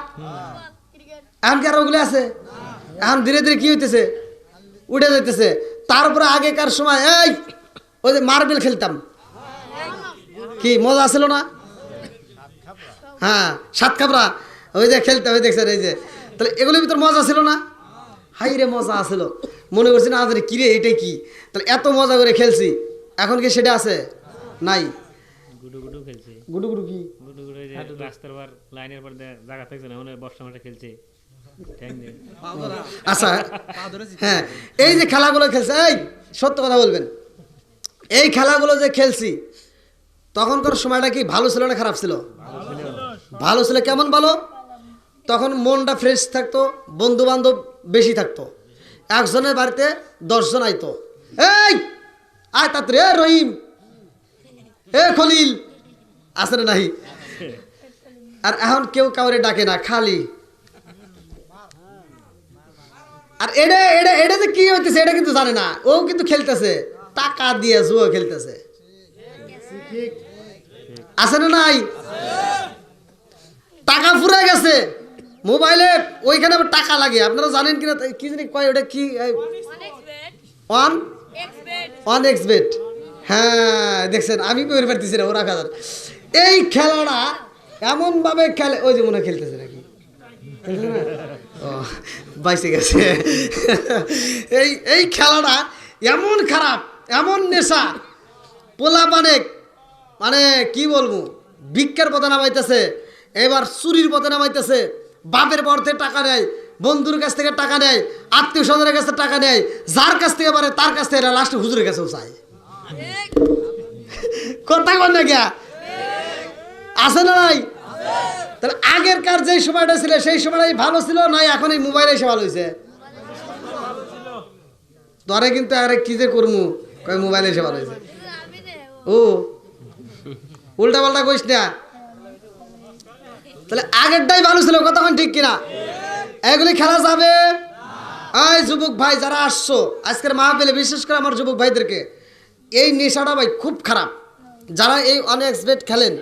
এখন কি আর ওগুলো আছে? এখন ধীরে ধীরে কি হইতেছে, উঠে যাইতেছে। তারপরে আগেকার সময় এই ওই যে মার্বেল খেলতাম, কি মজা ছিল না? হ্যাঁ, সাত খাবরা ওই যে খেলতে ওই দেখছেন, এই যে তাহলে এগুলোর ভিতর মজা ছিল না? হাই রে মজা আসছিল, মনে করছি না আজ কি রে এটাই কি, তাহলে এত মজা করে খেলছি। এখন কি সেটা আছে? নাই। গুডু গুডু খেলছে, গুডু গুডু কি? গুডু গুডু এই যে রাস্তার পর লাইনের পর জায়গা থাকছে না, ওখানে বর্ষা মাঠে খেলছে। আচ্ছা হ্যাঁ, এই যে খেলাগুলো খেলছে, এই সত্য কথা বলবেন, এই খেলাগুলো যে খেলছি তখনকার সময়টা কি ভালো ছিল না খারাপ ছিল? ভালো ছিল। কেমন ভালো? তখন মনটা ফ্রেশ থাকতো, বন্ধু বান্ধব বেশি থাকতো, একজনের বাড়িতে 10 জন আইতো, এই আয় তাড়াতাড়ি, এ রহিম, এ খলিল, আছে না নাই? আর এখন কেউ কাউরে ডাকে না, খালি। আর এটা এটা এটা যে কি হইতেছে এটা কিন্তু জানে না, ও কিন্তু খেলতেছে টাকা দিয়ে, জুয়া খেলতেছে, আছে না নাই? টাকা ফুরে গেছে মোবাইলে, ওইখানে আবার টাকা লাগে, আপনারা জানেন কিনা কি জানি কয় ওটা কি, ওয়ান এক্স বেট। হ্যাঁ দেখছেন, আমি বের পারতেছি না, ওরা খাদার এই খেলাটা এমন ভাবে খেলে, ওই যে মনে হয় খেলতেছে নাকি, ও বাইসে গেছে। এই খেলাটা এমন খারাপ, এমন নেশা, পোলা মানে কি বলবো, ভিক্ষার পথে নামাইতেছে, এবার চুরির পথে নামাইতেছে, বাপের পথে টাকা নেয়, বন্ধুর কাছ থেকে টাকা নেয়, আত্মীয় স্বজনের কাছে টাকা নেয়, যার কাছ থেকে পারে তার কাছ থেকে লাস্টে হুজুরের কাছেও চায়। কথা কর না গিয়া, আছে না নাই? তাহলে আগেরকার যে সময়টা ছিল সেই সময়টাই ভালো ছিল, নাই এখন এই মোবাইলে এসে ভালো হয়েছে? ধরে কিন্তু আরে কি যে করবো, কয় মোবাইলে এসে ভালো হয়েছে। ও উল্টা পাল্টা কইস না, তাহলে আগেরটাই ভালো ছিল, কতক্ষণ ঠিক কিনা? এগুলি খেলা যাবে? এই যুবক ভাই যারা আসছো আজকের মাহফিলে, বিশেষ করে আমার যুবক ভাইদেরকে, এই নেশাটা ভাই খুব খারাপ। যারা এই অনএক্সপেক্ট খেলেন,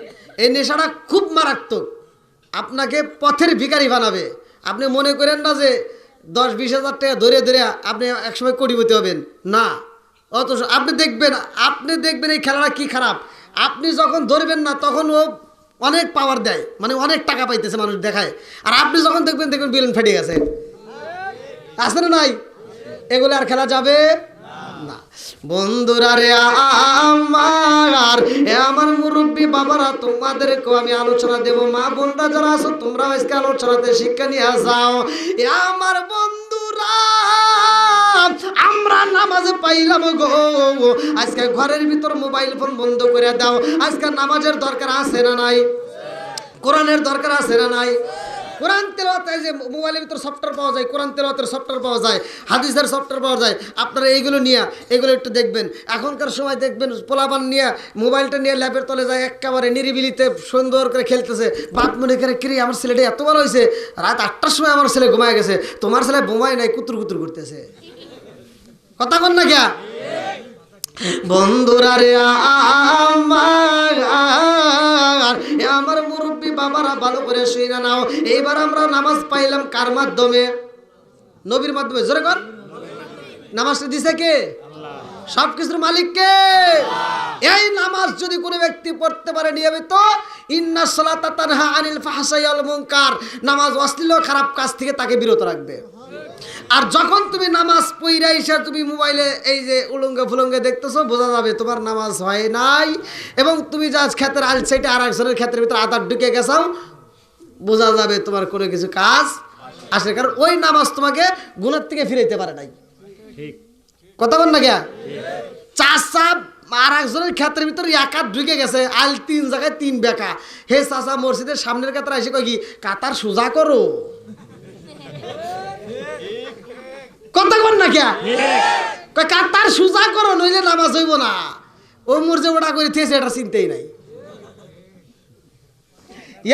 এই নেশাটা খুব মারাত্মক, আপনাকে পথের ভিখারি বানাবে। আপনি মনে করেন না যে 10-20 হাজার টাকা ধরে ধরে আপনি একসময় কোটিপতি হবেন, না। অথচ আপনি দেখবেন এই খেলাটা কি খারাপ। আপনি যখন ধরবেন না তখন ও অনেক পাওয়ার দেয়, মানে অনেক টাকা পাইতেছে মানুষ দেখায়, আর আপনি যখন দেখবেন বিলেন ফেটে গেছে, আছে না নাই? এগুলো আর খেলা যাবে না। বন্ধুরা রে আমার, আমার মুরব্বী বাবারা, তোমাদেরকেও আমি আলোচনা দেব, মা বোনরা যারা আছো তোমরা আজকে আলোচনাতে শিক্ষা নিয়ে যাও। আমার বন্ধু বন্ধুরা আমরা নামাজে পাইলাম গো, আজকে ঘরের ভিতর মোবাইল ফোন বন্ধ করে দাও। আজকে নামাজের দরকার আছে না নাই? কোরআনের দরকার আছে না নাই? কোরআন তেলাওয়াত, এই যে মোবাইলের ভিতর সফটওয়্যার পাওয়া যায়, কোরআন তেলাওয়াতের সফটওয়্যার পাওয়া যায়, হাদিসের সফটওয়্যার পাওয়া যায়। আপনারা এইগুলো নিয়ে এগুলো একটু দেখবেন। এখনকার সময় দেখবেন পোলাপান নিয়ে মোবাইলটা নিয়ে ল্যাপের তলে যায়, একেবারে নিরিবিলিতে সুন্দর করে খেলতেছে। বাপ মনে করে কিরে আমার ছেলেটা এত বড় হয়েছে, রাত 8টার সময় আমার ছেলে ঘুমায় গেছে, তোমার ছেলে বোমায় নাই কুতুর কুতুর করতেছে। কথা কন না কিয়া বন্ধুরা রে আমার মুরব্বী বাবারা ভালো করে শুনে নাও। এইবার আমরা নামাজ পাইলাম কার মাধ্যমে? নবীর মাধ্যমে। জোরে কর। নামাজটা দিছে কে? সব কিছুর মালিক কে? এই নামাজ যদি কোনো ব্যক্তি পড়তে পারে নিয়মিত, ইন্নাস সালাতা তানহা আনিল ফাহশাই ওয়াল মুনকার, নামাজ অশ্লীল খারাপ কাজ থেকে তাকে বিরত রাখবে। আর যখন তুমি নামাজ পড়া এসে তুমি মোবাইলে এই যে উলঙ্গে ফুলঙ্গে দেখতেছো, বোঝা যাবে তোমার নামাজ হয় নাই। এবং তুমি যা ক্ষেতের আল সাইডে আর একজনের ক্ষেতের ভিতরে আধার ঢুকে গেছাও, বোঝা যাবে তোমার কোনো কিছু কাজ আসে, কারণ ওই নামাজ তোমাকে গুনার থেকে ফিরাইতে পারে নাই। ঠিক কথা বল না গিয়া চাষা আর একজনের ক্ষেতের ভিতরে একা ঢুকে গেছে, আল 3 জায়গায় 3 বেকা। হে চাষা মসজিদের সামনের কাতার এসে কয় কি কাতার সোজা করো। কথা বল না কিয়া কাতার সোজা করো, নইলে নামাজ হইব না। ও মর্জে ওটা করে থেছে, এটা চিন্তাই নাই।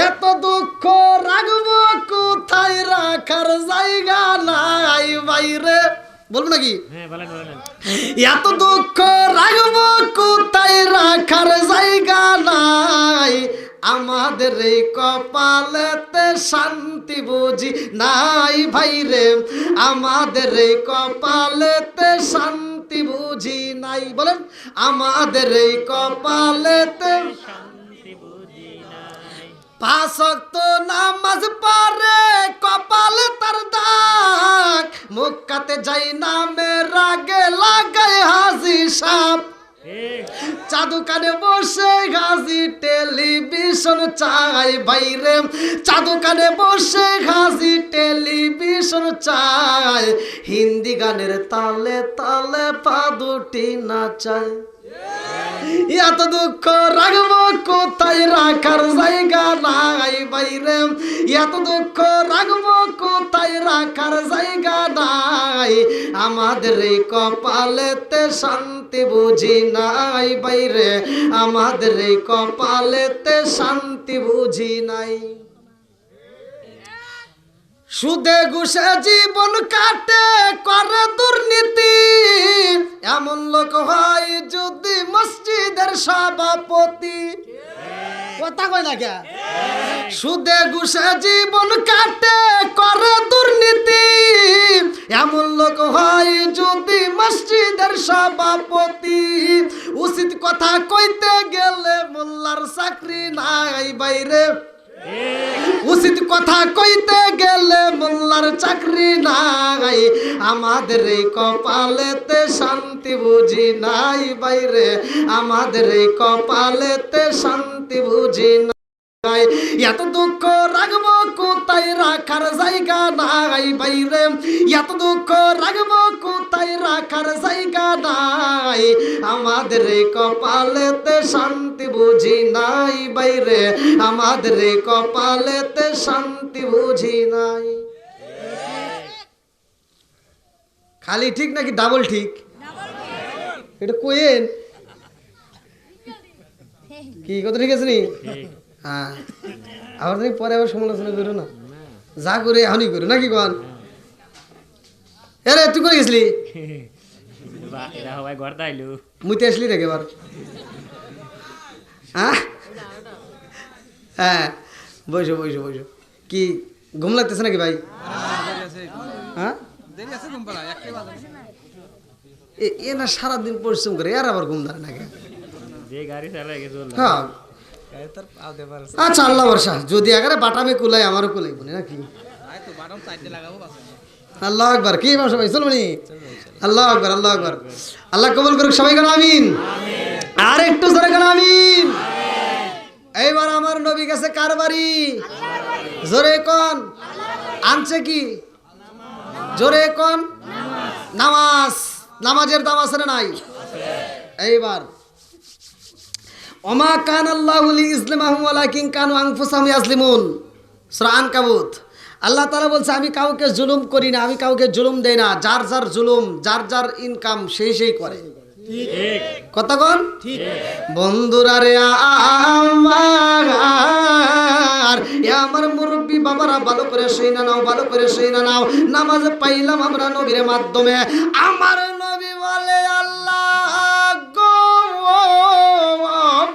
এত দুঃখ রাখবো কোথায়, রাখার জায়গা নাই বাইরে। বলবো নাকি? হ্যাঁ বলেন বলেন। এত দুঃখ রাখবো কোথায়, রাখার জায়গা নাই। আমাদের এই কপালেতে শান্তি বুঝি নাই ভাইরে, আমাদের এই কপালেতে শান্তি বুঝি নাই। বলেন আমাদের এই কপালেতে শান্তি বুঝি নাই। 5 ওয়াক্ত নামাজ পড়ে কপালে তার দাগ, মক্কাতে যাই নামে রাগে লাগায় হাজি সাপ। ঠিক চাদু কানে বসে গাজি টেলিভিশন চাই বাইরে, চাদু কানে বসে গাজি টেলিভিশন চাই। হিন্দি গানের তালে তালে পা দুটি নাচায়। এত দুঃখ রাখবো কোথায়, রাখার জায়গা নাই বাইরে। এত দুঃখ রাখবো কোথায়, রাখার জায়গা নাই। আমাদের এই কপালেতে শান্তি বুঝি নাই বাইরে, আমাদের এই কপালেতে শান্তি বুঝি নাই। সুদে ঘুষে জীবন কাটে করে দুর্নীতি, এমন লোক হয় যদি মসজিদের সভাপতি। কথা কয় না কে? সুদে ঘুষে জীবন কাটে করে দুর্নীতি, এমন লোক হয় যদি মসজিদের সভাপতি। উচিত কথা কইতে গেলে মোল্লার চাকরি নাই বাইরে, উচিত কথা কইতে গেলে মোল্লার চাকরি নাই। আমাদের এই কপালেতে শান্তি বুঝি নাই বাইরে, আমাদের এই কপালেতে শান্তি বুঝি নাই। এত দুঃখ রাখবো কোথায়, রাখার জায়গা নাই বাইরে। এত দুঃখ রাখবো কোথায়, রাখার জায়গা নাই। আমাদের এই কপালেতে শান্তি বুঝি নাই বাইরে, আমাদের এই কপালেতে শান্তি বুঝি নাই। খালি ঠিক নাকি ডাবল ঠিক? এটা কোয়েন কি কথা ঠিক আছে নি? হ্যাঁ, আবার তুমি পরে আবার সমালোচনা করো না, যা করে এখনই করো নাকি কন? এরে তুই করে গেছিলি? ভাই ঘর তাইলু মুইতে আসলি রে এবার? হ্যাঁ হ্যাঁ, বসো বসো বসো। কি ঘুম লাগতেছে নাকি ভাই? হ্যাঁ এ না সারাদিন পরিশ্রম করে, আর আবার ঘুম ধরে নাকি? যে গাড়ি চালায় গেছে হ্যাঁ আচ্ছা, আল্লাহ বর্ষা যদি এগারে বাটামে কুলাই আমারও কুলাই বলি নাকি? আল্লাহ আকবার। কি সবাই চলবনি? আল্লাহ আকবার, আল্লাহ আকবার। আল্লাহ কবুল করুক সবাই, কেন আমিন। আর একটু জোরে কেন আমিন। এইবার আমার নবী গেছে কার বাড়ি? জোরে কোন? আনছে কি? জোরে কোন নামাজ। নামাজের দাম আছে না নাই? এইবার ওমা কান আল্লাহু লিইসলিমাহুম ওয়ালাকিন কানু আনফুসাহুম ইয়াজলিমুন, সূরা আনকাবুত। আল্লাহ তাআলা বলছে আমি কাউকে জুলুম করি না, আমি কাউকে জুলুম দেই না। যার যার জুলুম, যার যার ইনকাম সেই করে। ঠিক কথা কোন ঠিক। বন্ধুরা রে আমার, এ আমার মুরব্বী বাবারা ভালো করে শুইনা নাও, ভালো করে শুইনা নাও। নামাজ পাইলাম আমরা নবীর মাধ্যমে। আমার নবী বলে আল্লাহ গো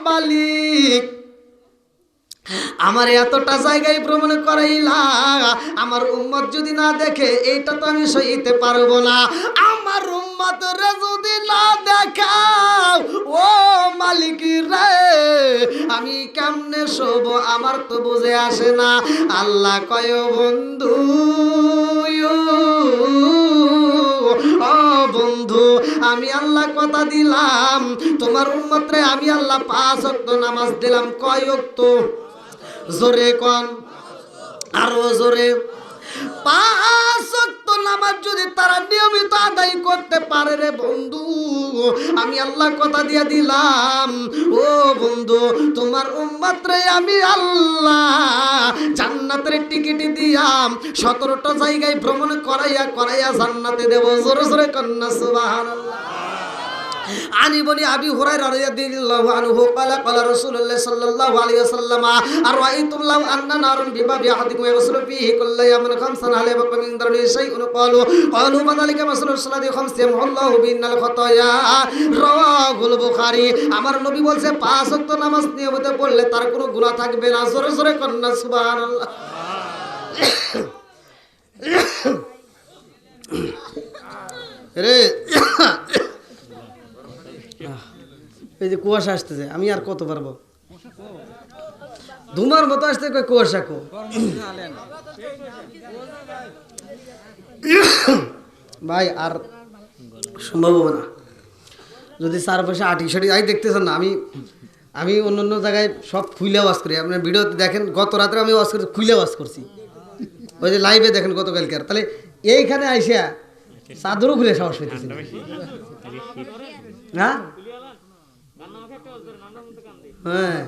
মালিক, আমার এতটা জায়গায় ভ্রমণ করাইলা, আমার উম্মত যদি না দেখে এইটা তো আমি সইতে পারবো না। আমার উম্মতরে যদি না দেখাও ও মালিক রে, আমি কেমনে শোব আমার তো বুঝে আসে না। আল্লাহ কয় বন্ধু, ও বন্ধু, আমি আল্লাহ কথা দিলাম তোমার উম্মতরে আমি আল্লাহ 5 ওয়াক্ত নামাজ দিলাম। কয় ওয়াক্ত? জোরে কোন, আরো জোরে। 5 ওয়াক্ত নামাজ যদি তারা নিয়মিত আদায় করতে পারে রে বন্ধু, আমি আল্লাহ কথা দিয়ে দিলাম ও বন্ধু তোমার উম্মতরে আমি আল্লাহ জান্নাতের টিকিট দিয়াম 17টা জায়গায় ভ্রমণ করাইয়া জান্নাতে দেব। জোরে জোরে কন্যা সুবহানাল্লাহ। আনি বলি আবি হুরায়রা রাদিয়াল্লাহু আনহু ক্বালা ক্বালা রাসূলুল্লাহ সাল্লাল্লাহু আলাইহি ওয়াসাল্লাম আরাইতুম লাউ আন্না নারুন বিবাবি আহাদিকুম ইয়াসরু ফীহি কুল্লা ইয়ামিন খামসান আলাইহি ওয়া মিন দারনি শাইউন ক্বালু বাযালিকা মাসলুস সালাতি খামসিয়াম আল্লাহু বিনাল খাতায়া রাওয়াহুল বুখারী। আমার নবী বলছে 5 ওয়াক্ত নামাজ নিয়মিত পড়লে তার কোনো গুনাহ থাকবে না। জোরে জোরে কন্না সুবহানাল্লাহ। রে এই যে কুয়াশা আসতেছে, আমি আর কত পারবো? ধুমার মতো আসতে কই কুয়াশা কো ভাই, আর সম্ভব হবে না। যদি 4 পয়সা আটি সাটি আই দেখতেছেন না, আমি অন্য জায়গায় সব খুলে ওয়াজ করি। আপনার ভিডিওতে দেখেন গত রাত্রে আমি ওয়াজ করছি, খুলে ওয়াজ করছি। ওই যে লাইভে দেখেন গতকালকে। তাহলে এইখানে আইসা চাদরও খুলে সাহস হইতেছে হ্যাঁ। হ্যাঁ,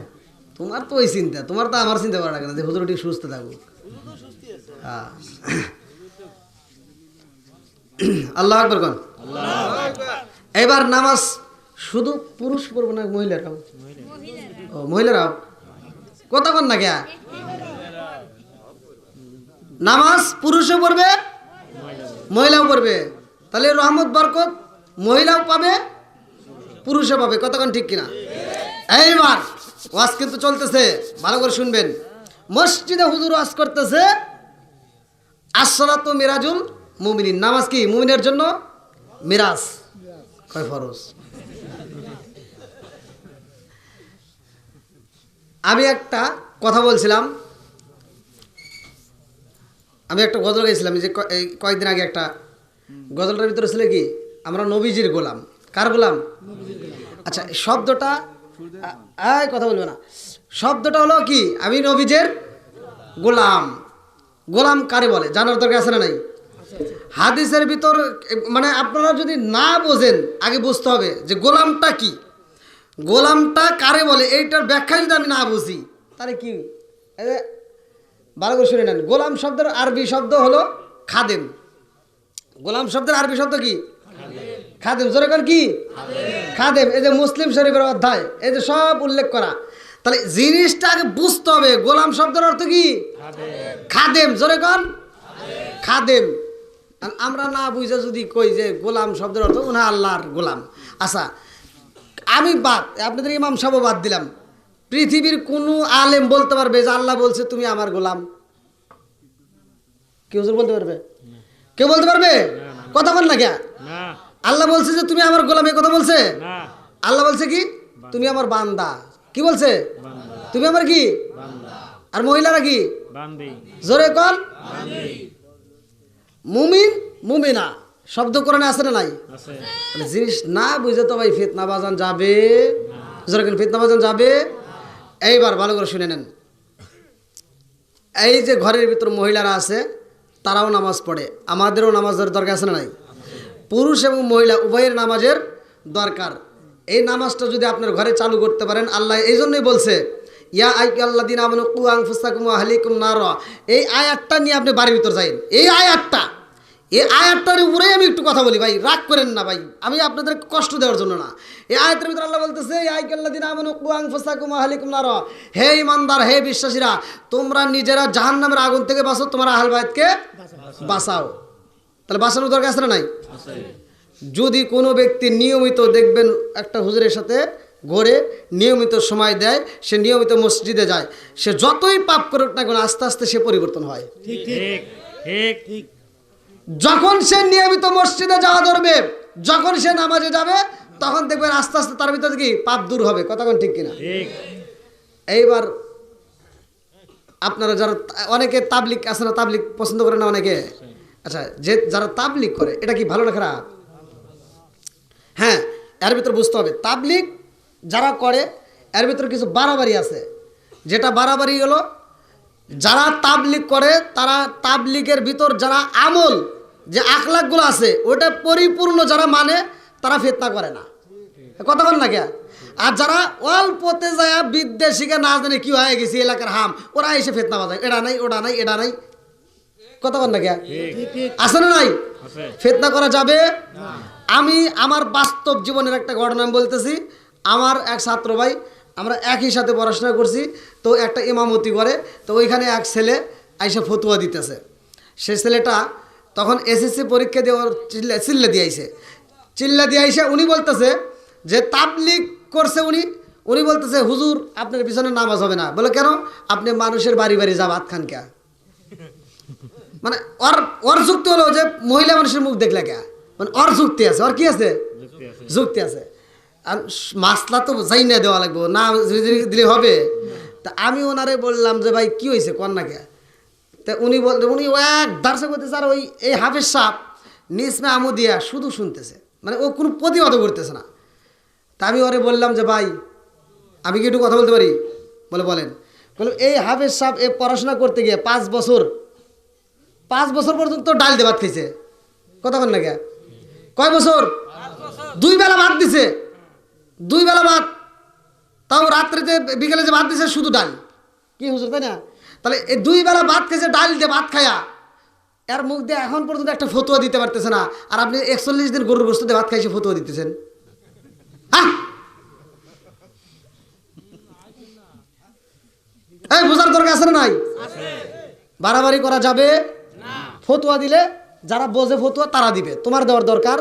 তোমার তো ওই চিন্তা, তোমার তো আমার চিন্তা করা লাগে না যে হুজুর ঠিক সুস্থ থাকুক। হ্যাঁ, আল্লাহু আকবার কোন। এবার নামাজ শুধু পুরুষ পড়বে না, মহিলারাও? ও মহিলারাও কথা কোন না কে? নামাজ পুরুষও পড়বে, মহিলাও পড়বে। তাহলে রহমত বরকত মহিলাও পাবে, পুরুষও পাবে। কতক্ষণ ঠিক কিনা? এইবার ওয়াজ কিন্তু চলতেছে, ভালো করে শুনবেন। মসজিদে হুজুর ওয়াজ করতেছে আসসালাতু মিরাজুল মুমিনিন। নামাজ কি মুমিনের জন্য মিরাজ, কয় ফরজ। আমি একটা কথা বলছিলাম, আমি একটা গজল গাইছিলাম যে কয়েকদিন আগে। একটা গজলটার ভিতরে ছিল কি, আমরা নবীজির গোলাম। কার গোলাম? আচ্ছা, শব্দটা কথা বলবে না। শব্দটা হলো কি, আমি নবীজের গোলাম। গোলাম কারে বলে জানার দরকার আছে না নাই? হাদিসের ভিতর মানে আপনারা যদি না বোঝেন, আগে বুঝতে হবে যে গোলামটা কি, গোলামটা কারে বলে। এইটার ব্যাখ্যা যদি আমি না বুঝি তাহলে কি, ভালো করে শুনে নেন। গোলাম শব্দের আরবি শব্দ হলো খাদেম। গোলাম শব্দের আরবি শব্দ কি? খাদেম। জোরে কর কি? খাদেম। এই যে মুসলিম শরীফের অধ্যায়, এই যে সব উল্লেখ করা। তাহলে জিনিসটা আগে বুঝতে হবে, গোলাম শব্দের অর্থ কি? খাদেম। জোরে কর খাদেম। আমরা না বুঝে যদি কই যে গোলাম শব্দের অর্থ উনি আল্লাহর গোলাম। আচ্ছা, আমি বাদ, আপনাদের ইমাম সাহেব বাদ দিলাম, পৃথিবীর কোন আলেম বলতে পারবে যে আল্লাহ বলছে তুমি আমার গোলাম? কেউ বলতে পারবে? কেউ বলতে পারবে? কথা বল না কে? আল্লাহ বলছে যে তুমি আমার গোলাম, এই কথা বলছে? আল্লাহ বলছে কি তুমি আমার বান্দা। কি বলছে? তুমি আমার কি? আর মহিলারা কি? জোরে কর মুমিন মুমিনা শব্দ কোরআনে আছে না নাই? জিনিস না বুঝে তো ভাই ফিতনা বাজান যাবে। জোরে কোন ফিতনা বাজান যাবে। এইবার ভালো করে শুনে নেন। এই যে ঘরের ভিতর মহিলারা আছে, তারাও নামাজ পড়ে, আমাদেরও নামাজের দরকার আছে না নাই? পুরুষ এবং মহিলা উভয়ের নামাজের দরকার। এই নামাজটা যদি আপনার ঘরে চালু করতে পারেন, আল্লাহ এই জন্যই বলছে ইয়া আইয়ুহাল্লাযীনা আমানু কু আনফুসাকুম ওয়া আহলিকুম নারা। এই আয়াতটা নিয়ে আপনি বাড়ির ভিতর যাইন। এই আয়াতটার উপরেই আমি একটু কথা বলি ভাই, রাগ করেন না ভাই, আমি আপনাদের কষ্ট দেওয়ার জন্য না। এই আয়াতের ভিতরে আল্লাহ বলতেছে ইয়া আইয়ুহাল্লাযীনা আমানু কু আনফুসাকুম ওয়া আহলিকুম নারা, হে ঈমানদার, হে বিশ্বাসীরা, তোমরা নিজেরা জাহান্নামের আগুন থেকে বাঁচো, তোমার আহল বাইতকে বাঁচাও। তাহলে বাঁচানোর দরকার আছে না নাই? যদি কোনো ব্যক্তি নিয়মিত দেখবেন একটা হুজুরের সাথে ঘরে নিয়মিত সময় দেয়, সে নিয়মিত মসজিদে যায়, সে যতই পাপ করুক না কেন আস্তে আস্তে সে পরিবর্তন হয়। ঠিক ঠিক ঠিক। যখন সে নিয়মিত মসজিদে যাওয়া ধরবে, যখন সে নামাজে যাবে, তখন দেখবেন আস্তে আস্তে তার ভিতরে কি পাপ দূর হবে। কথা কোন ঠিক কিনা? ঠিক। এইবার আপনারা যারা অনেকে তাবলিগ আছে না, তাবলিগ পছন্দ করে না অনেকে, আচ্ছা যে যারা তাবলিগ করে এটা কি ভালো না খারাপ? হ্যাঁ, এর ভিতর বুঝতে হবে তাবলিগ যারা করে এর ভিতরে কিছু বাড়াবাড়ি আছে। যেটা বাড়াবাড়ি হলো, যারা তাবলিগ করে তারা তাবলিগের ভিতর যারা আমল যে আখলাকগুলো আছে ওটা পরিপূর্ণ যারা মানে তারা ফিতনা করে না। কথা বল না কে? আর যারা অল্পতে যায় বিদ্যা শিখে না জানে কি হয়ে গেছে এলাকার হাম, ওরা এসে ফিতনা বাজায়, এটা নাই ওটা নাই এটা নাই। কথা বল না কে? আছে না নাই? ফিতনা করা যাবে? আমি আমার বাস্তব জীবনের একটা ঘটনা আমি বলতেছি। আমার এক ছাত্র ভাই, আমরা একই সাথে পড়াশোনা করছি, তো একটা ইমামতি করে, তো ওইখানে এক ছেলে আইসা ফতুয়া দিতেছে। সে ছেলেটা তখন এসএসসি পরীক্ষা দিয়ে ওর চিল্লা দিয়ে আইসা উনি বলতেছে যে তাবলিগ করছে উনি বলতেছে হুজুর আপনার পিছনে নামাজ হবে না। বলে কেন? আপনি মানুষের বাড়ি বাড়ি যা ভাত খান কে? মানে ওর যুক্তি হলো যে মহিলা মানুষের মুখ দেখলে কে, মানে ওর যুক্তি আছে, ওর কি আছে? যুক্তি আছে। আর মাসলা তো যাই না দেওয়া লাগবো না, দিলে হবে। তা আমি ওনারে বললাম যে ভাই কি হয়েছে কন্যাকে? তা উনি ও এক দার্শক করতেছে, আর ওই এই হাফেজ সাহেব নিসমে আমুদিয়া শুধু শুনতেছে, মানে ও কোনো প্রতিবাদও করতেছে না। তা আমি ওরে বললাম যে ভাই আমি কি একটু কথা বলতে পারি? বলে বলেন। বললাম এই হাফেজ সাহেব এ পড়াশোনা করতে গিয়ে 5 বছর পর্যন্ত ডাল দিয়ে ভাত খাইছে। কথা বল না কে? কয় বছর? 2 বেলা ভাত দিছে, 2 বেলা ভাত, তাও রাত্রিতে বিকেলে যে ভাত দিছে শুধু ডাল। কি হুজুর, তাই না? তাহলে এই 2 বেলা ভাত খেয়েছে, ডাল দিয়ে ভাত খায়া, এর মুখ দিয়ে এখন পর্যন্ত একটা ফতুয়া দিতে পারতেছে না, আর আপনি 41 দিন গরুর গোশত দিয়ে ভাত খাইছে ফতুয়া দিতেছেন। হ্যাঁ, এই বোঝার দরকার আছে না নাই? বাড়াবাড়ি করা যাবে? ফতুয়া দিলে যারা বোঝে ফতুয়া তারা দিবে, তোমার দেওয়ার দরকার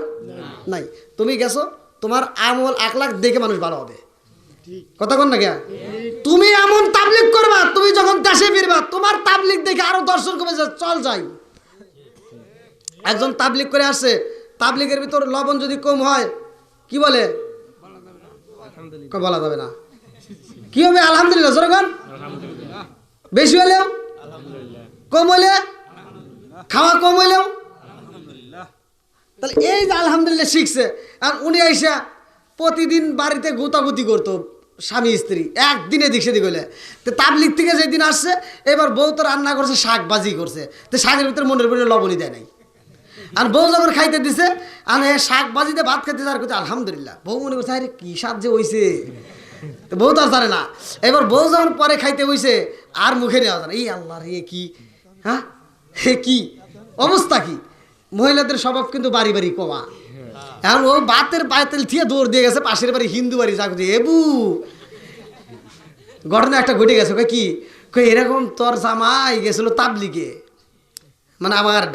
নাই। তুমি গেছো, তোমার আমল আখলাক দেখে মানুষ ভালো হবে। কথা কন না কে? তুমি এমন তাবলিগ করবা, তুমি যখন দেশে ফিরবা তোমার তাবলিগ দেখে আরো দর্শন কমে যায়, চল যাই। একজন তাবলিগ করে আসছে, তাবলিগের ভিতর লবণ যদি কম হয় কি বলে? বলা যাবে না। কি হবে? আলহামদুলিল্লাহ। জোরগান বেশি হলেও, কম হলে, খাওয়া কম হইলেও, তাহলে এই যে আলহামদুলিল্লাহ শিখছে। আর উনি আইসা প্রতিদিন বাড়িতে গুতাগুতি করতো স্বামী স্ত্রী, একদিনে দিক সেদিক হইলে। তো তাবলিগ থেকে যেদিন আসছে, এবার বউ তো রান্না করছে, শাক ভাজি করছে, তো শাকের ভিতরে মনের ভিতরে লবণই দেয় নাই। আর বউ যখন খাইতে দিছে, আর শাক ভাজিতে ভাত খাইতে আর করছে আলহামদুলিল্লাহ। বউ মনে করছে আরে কি স্বাদ যে হইছে, তো বউ তো আর জানে না। এবার বউ যখন পরে খাইতে হইছে আর মুখে নেওয়া যায় না, এই আল্লাহ রে কি, হ্যাঁ হে কি অবস্থা কি? মহিলাদের স্বভাব কিন্তু বাড়ি বাড়ি কমা। এখন ও বাতের পায়েতেল থিয়ে দৌড় দিয়ে গেছে পাশের বাড়ি হিন্দু বাড়ি, যা করছে এবু ঘটনা একটা ঘটে গেছে। কি এরকম তোর জামাই গেছিল তাবলিগে, মানে আমার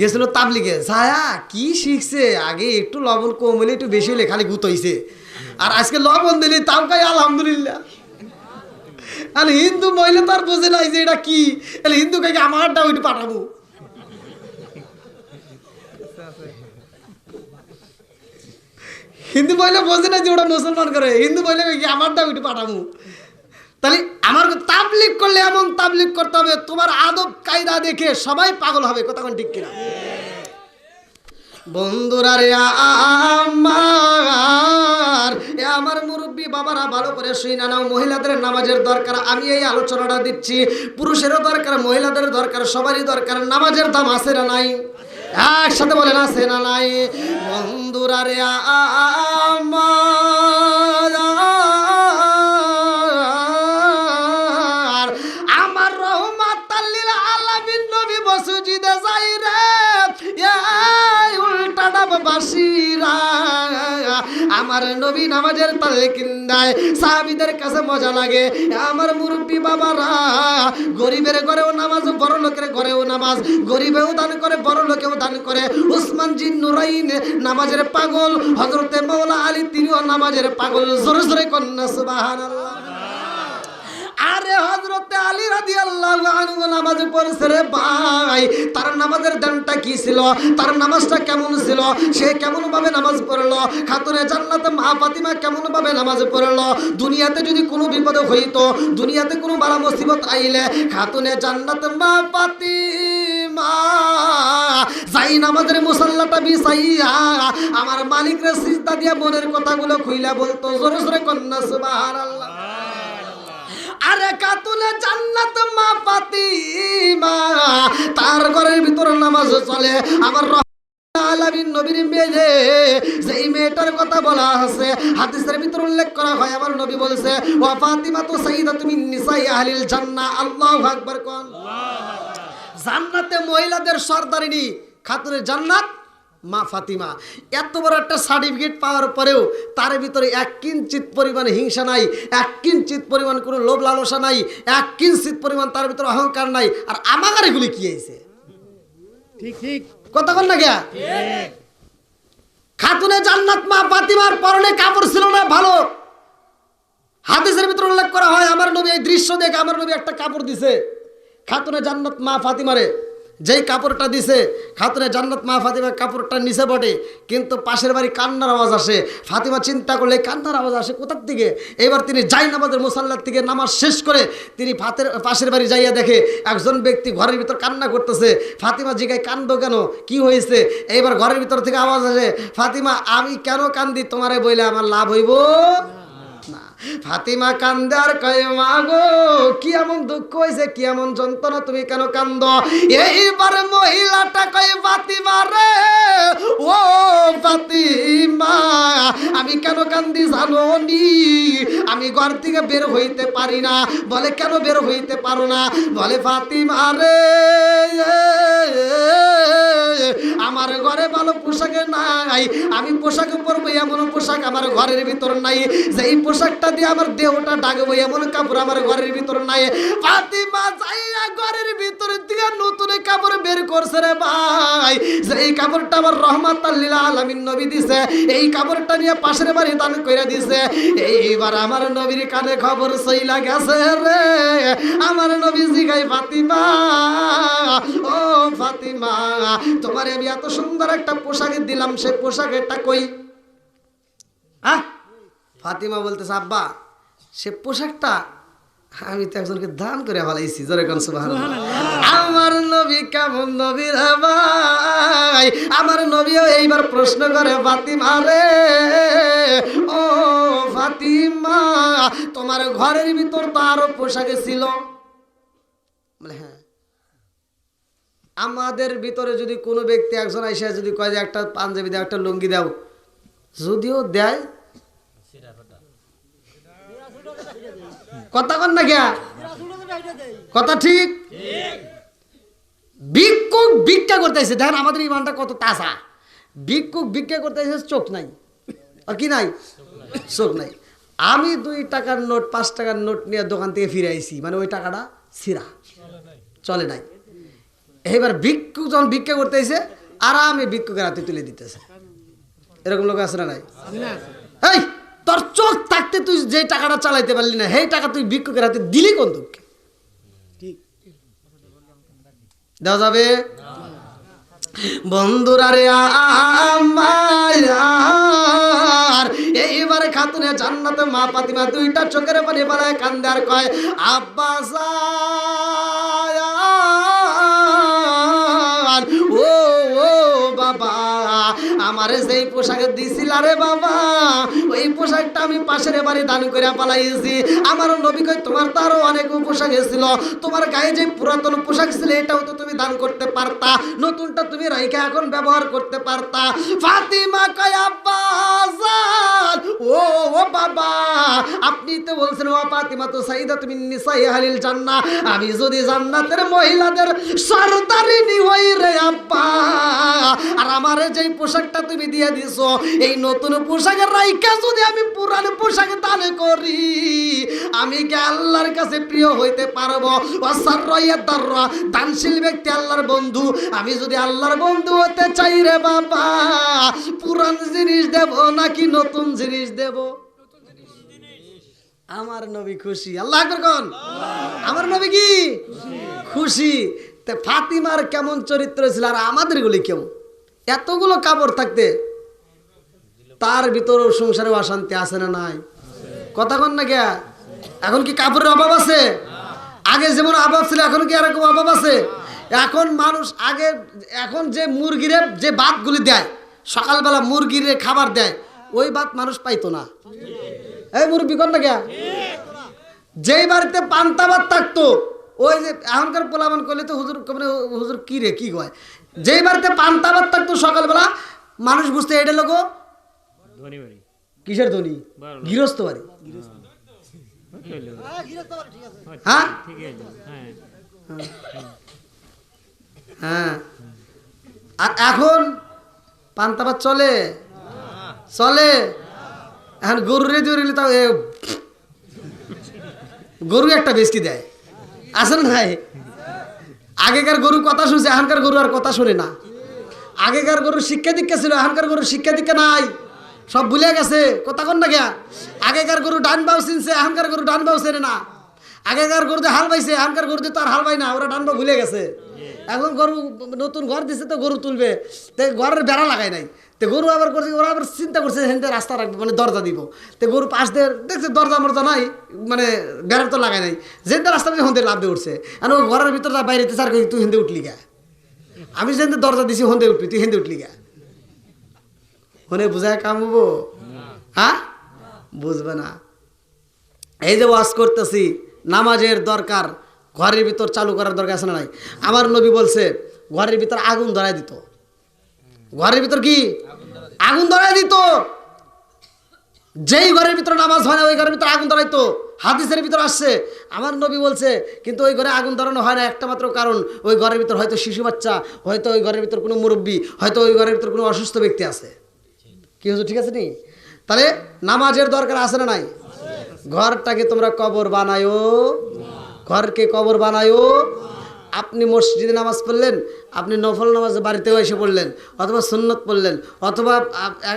গেছিল তাবলিগে, ছায়া কি শিখছে, আগে একটু লবণ কম হলে একটু বেশি হলে খালি গুত হইছে, আর আজকে লবণ দিলে তাও খাই আলহামদুলিল্লাহ। আর হিন্দু মহিলা তার বোঝে নাই যে এটা কি, হিন্দু কাকে আমারটা ওইটু পাঠাবো। হিন্দু মহিলা বোঝে না যে ওটা মুসলমান করে, হিন্দু মহিলা কাকে আমারটা ওইটু পাঠাবো। তাহলে আমার তাবলিগ করলে এমন তাবলিগ করতে হবে তোমার আদব কায়দা দেখে সবাই পাগল হবে। কথা কোন ঠিক কিনা? বন্ধুরা রে আমার আমার এ আমার মুরব্বী বাবারা ভালো করে শুনে নাও, মহিলাদের নামাজের দরকার। আমি এই আলোচনাটা দিচ্ছি, পুরুষেরও দরকার, মহিলাদের দরকার, সবারই দরকার। নামাজের দাম আছে না নাই? একসাথে বলেন আছে না নাই? বন্ধুরা রে আমার রহমাতাল লিল আলামিন নবী মসজিদে যাই রে, এই উল্টাটা বাসিরা আমার নবী নামাজের তালকিন দেয়, সাহাবীদের কাছে মজা লাগে। আমার মুরব্বী বাবারা, গরিবের ঘরেও নামাজ, বড় লোকের ঘরেও নামাজ, গরিবেও দান করে, বড় লোকেও দান করে। উসমান জিন নুরাইন নামাজের পাগল, হযরতে মাওলা আলী তিনিও নামাজের পাগল। জোরে জোরে কন্যা সুবহানাল্লাহ। আরে হযরতে আলী রাদিয়াল্লাহু আনহু নামাজ পড়ছে রে ভাই, তার নামাজের দানটা কি ছিল, তার নামাজটা কেমন ছিল, সে কেমন ভাবে নামাজ পড়লো, খাতুনে জান্নাত মা ফাতিমা কেমন ভাবে নামাজ পড়লো। দুনিয়াতে যদি কোনো বিপদ হইতো, দুনিয়াতে কোনো বালা মুসিবত আইলে, খাতুনে জান্নাত মা ফাতিমা যাই নামাজের মুসাল্লাটা বিছাইয়া আমার মালিকরে সিজদা দিয়া মনের কথাগুলো খুইলা বলতো। জোরে জোরে কন্যা সুবহানাল্লাহ। আরে কাতুনে জান্নাত মা ফাতিমা, তার ঘরের ভিতর নামাজ চলে। আমার আলামিন নবীর মেয়ে, যেই মেয়েটার কথা বলা আছে হাদিসের ভিতর উল্লেখ করা হয়, আমার নবী বলেছে ওয়া ফাতিমা তু সাইয়্যিদাতু মিন নিসাই আহলিল জান্নাহ। আল্লাহু আকবার কোন। জান্নাতে মহিলাদের সরদারিনী খাতুনে জান্নাত মা ফাতিমা। এত বড় একটা সার্টিফিকেট পাওয়ার পরেও তার ভিতরে এক কিঞ্চিত পরিমাণ হিংসা নাই, এক কিঞ্চিত পরিমাণ কোনো লোভ লালসা নাই, এক কিঞ্চিত পরিমাণ তার ভিতরে অহংকার নাই। আর আমাদের এগুলি কি হয়েছে? ঠিক ঠিক কথা বল না কে? খাতুনে জান্নাত মা ফাতিমার পরনে কাপড় ছিল না ভালো। হাদিসের ভিতরে উল্লেখ করা হয়, আমার নবী এই দৃশ্য দেখে আমার নবী একটা কাপড় দিছে খাতুনে জান্নাত মা ফাতিমারে। যেই কাপড়টা দিছে খাতুনে জান্নাত মা ফাতিমা কাপড়টা নিচে বটে, কিন্তু পাশের বাড়ি কান্নার আওয়াজ আসে। ফাতিমা চিন্তা করলে কান্নার আওয়াজ আসে কোথার থেকে। এবার তিনি যাই নামাজের মুসাল্লার থেকে নামাজ শেষ করে তিনি পাশের বাড়ি যাইয়া দেখে একজন ব্যক্তি ঘরের ভিতর কান্না করতেছে। ফাতিমা জিগায় কান্দো কেন, কি হয়েছে? এইবার ঘরের ভিতর থেকে আওয়াজ আসে, ফাতিমা আমি কেন কান্দি তোমারে বইলে আমার লাভ হইব না। ফাতিমা কান্দে আর কয় মা গো কি এমন দুঃখ হয়েছে, কি এমন যন্ত্রণা, তুমি কেন কান্দ? এইবার মহিলাটা কয় ফাতিমা রে, ও ফাতিমা আমি কেন কান্দি জানো নি? আমি ঘর থেকে বের হইতে পারি না। বলে কেন বের হইতে পারো না? বলে ফাতিমা রে আমার ঘরে ভালো পোশাক নাই, আমি পোশাক পরবো এমন পোশাক আমার ঘরের ভিতর নাই, যেই পোশাকটা দিয়ে আমার দেহটা ডাকবো এমন কাপড় আমার ঘরের ভিতর নাই। ফাতিমা যাইয়া ঘরের ভিতর থেকে নতুন কাপড় বের করছে রে ভাই, যেই কাপড়টা আমার রহমাতাল লিল আলামিন নবী দিছে, এই কাপড়টা নিয়ে পাশের বাড়ি দান কইরা দিছে। এইবার আমার নবীর কানে খবর চইলা গেছে রে। আমার নবী জিগাই ফাতিমা ও ফাতিমা তোমারে আমি এত সুন্দর একটা পোশাক দিলাম, সে পোশাকটা কই? ফাতিমা বলতেছে আব্বা সে পোশাকটা আমি তো একজনকে দান করে ফেলাইছি। জোরে কোন সুবহানাল্লাহ। আমার নবী কেমন নবী রে ভাই, আমার নবীও এইবার প্রশ্ন করে ফাতিমা রে, ও ফাতিমা তোমার ঘরের ভিতর তো আরো পোশাকে ছিল? বলে হ্যাঁ। আমাদের ভিতরে যদি কোনো ব্যক্তি একজন আইসা যদি কয় যে একটা পাঞ্জাবি দাও, একটা লুঙ্গি দাও, যদিও দেয় কথা কন না গিয়া কথা ঠিক। ভিক্ষুক ভিক্ষা করতেছে, দেখেন আমাদের ইমানটা কত তাজা। ভিক্ষুক ভিক্ষা করতেছে, চোখ নাই আর কি নাই, চোখ নাই। আমি 2 টাকার নোট 5 টাকার নোট নিয়ে দোকান থেকে ফিরে আইছি, মানে ওই টাকাটা ছিঁড়া, চলে নাই। এবার ভিক্ষুক যখন ভিক্ষা করতেছে আরামে ভিক্ষুকের হাতে তুলে দিতেছে। এরকম লোক আছে না নাই? এই তোর চোখ থাকতে তুই যে টাকাটা চালাইতে পারলি না, সেই টাকা তুই ভিক্ষুকের হাতে দিলি কোন দুঃখে? দেওয়া যাবে? বন্ধুরা রে আমার এইবারে খাতুনে জান্নাতে মা ফাতিমা 2টা চোখের পানি বাড়ায় কান্দে আর কয় আব্বা ও ও বাবা আমারে যেই পোশাকে দিছিল রে বাবা, ওই পোশাকটা আমি পাশের বাড়ি দান করে পালাইছি। আমার নবী কই তোমার তো আরো অনেক পোশাক ছিল, তোমার গায়ে যে পুরাতন পোশাক ছিল এটাও তো তুমি দান করতে পারতা, নতুনটা তুমি রাইখা এখন ব্যবহার করতে পারতা। ফাতিমা কয় আব্বা জান, ও বাবা আপনি তো বলছেন ও ফাতিমা তো সাইয়্যিদাতুন মিন নিসাই আহলিল জান্নাহ, আমি যদি জান্নাতের মহিলাদের সরদারিনী হই রে আব্বা, আর আমারে যেই পোশাকটা তুমি দিয়ে দিছো এই নতুন পোশাকের রাইখা যদি আমি পুরানো পোশাক দান করি, আমি কি আল্লাহর কাছে প্রিয় হইতে পারবো? ওয়াসাররায়াদাররা দানশীল ব্যক্তি আল্লাহর বন্ধু, আমি যদি আল্লাহর বন্ধু হতে চাই রে বাবা, পুরান জিনিস দেব নাকি নতুন জিনিস দেব? আমার নবী খুশি, আল্লাহ আকবার কোন, আমার নবী কি খুশি। তে ফাতিমার কেমন চরিত্র ছিল আর আমাদের গুলি কেমন? এতগুলো কাপড় থাকতে তার ভিতরেও সংসারে অশান্তি আছে না নাই? কথা কন না কে? এখন কি কাপড়ের অভাব আছে? আগে যেমন অভাব ছিল এখন কি এরকম অভাব আছে? এখন মানুষ আগে, এখন যে মুরগিরে যে ভাতগুলি দেয় সকালবেলা মুরগিরে খাবার দেয়, ওই ভাত মানুষ পাইতো না। এই মুরব্বী কন না কে? যেই বাড়িতে পান্তা ভাত থাকতো, ওই যে এখনকার পোলাপান করলে তো হুজুর মানে হুজুর কি রে কি কয়, যেই বাড়িতে পান্তা ভাত থাকতো সকালবেলা মানুষ বুঝতে এটা লোক ধনী বাড়ি। কিসের ধনী? গৃহস্থ বাড়ি। হ্যাঁ ঠিকই আছে, হ্যাঁ। হ্যাঁ, আর এখন পান্তা ভাত চলে চলে। এখন গরুরে জড়িলে তাও গরু একটা বেশি দেয়, আসেন ভাই। আগেকার গরু কথা শুনছে, এখনকার গরু আর কথা শুনে না। আগেকার গরুর শিক্ষা দীক্ষা ছিল, এখনকার গরুর শিক্ষা দীক্ষা নাই, সব ভুলে গেছে। কথা কন না গিয়া? আগেকার গরু ডান বাউ চিনছে, এখনকার গরু ডান বাউ চেনে না। আগেকার গরুতে হাল বাইছে, এখনকার গরুতে তো আর হাল বাই না, ওরা ডান বাউ ভুলে গেছে। এখন গরু নতুন ঘর দিছে তো গরু তুলবে, তো ঘরের বেড়া লাগাই নাই, তো গরু আবার করছে, ওরা আবার চিন্তা করছে হেনতে রাস্তা রাখবে মানে দরজা দিব, তো গরু পাশ দিয়ে দেখছে দরজা মরজা নাই, মানে বেড়ার তো লাগাই নাই, যেতে রাস্তা দিয়ে হন্দে লাভ দিয়ে উঠছে। আর ও ঘরের ভিতর বাইরে স্যার তুই হেন্দে উঠলি গা, আমি যেতে দরজা দিছি হন্দে উঠবি, তুই হেন্দে উঠলি গা। মনে বুঝায় কামবো? হ্যাঁ, বুঝবে না। এই যে ওয়াজ করতেছি, নামাজের দরকার ঘরের ভিতর চালু করার দরকার আছে না নাই? আমার নবী বলছে ঘরের ভিতর আগুন ধরায় দিত। ঘরের ভিতর কি আগুন ধরায় দিত? যেই ঘরের ভিতরে নামাজ হয় না ওই ঘরের ভিতরে আগুন ধরাইতো। হাদিসের ভিতর আসছে, আমার নবী বলছে কিন্তু ওই ঘরে আগুন ধরানো হয় না একটা মাত্র কারণ, ওই ঘরের ভিতর হয়তো শিশু বাচ্চা, হয়তো ওই ঘরের ভিতর কোনো মুরব্বী, হয়তো ওই ঘরের ভিতর কোনো অসুস্থ ব্যক্তি আছে। কি হচ্ছে? ঠিক আছে নি? তাহলে নামাজের দরকার আছে না নাই? ঘরটাকে তোমরা কবর বানায়ো, ঘরকে কবর বানায়ো। আপনি মসজিদে নামাজ পড়লেন, আপনি নফল নামাজ বাড়িতেও এসে পড়লেন, অথবা সুন্নত পড়লেন, অথবা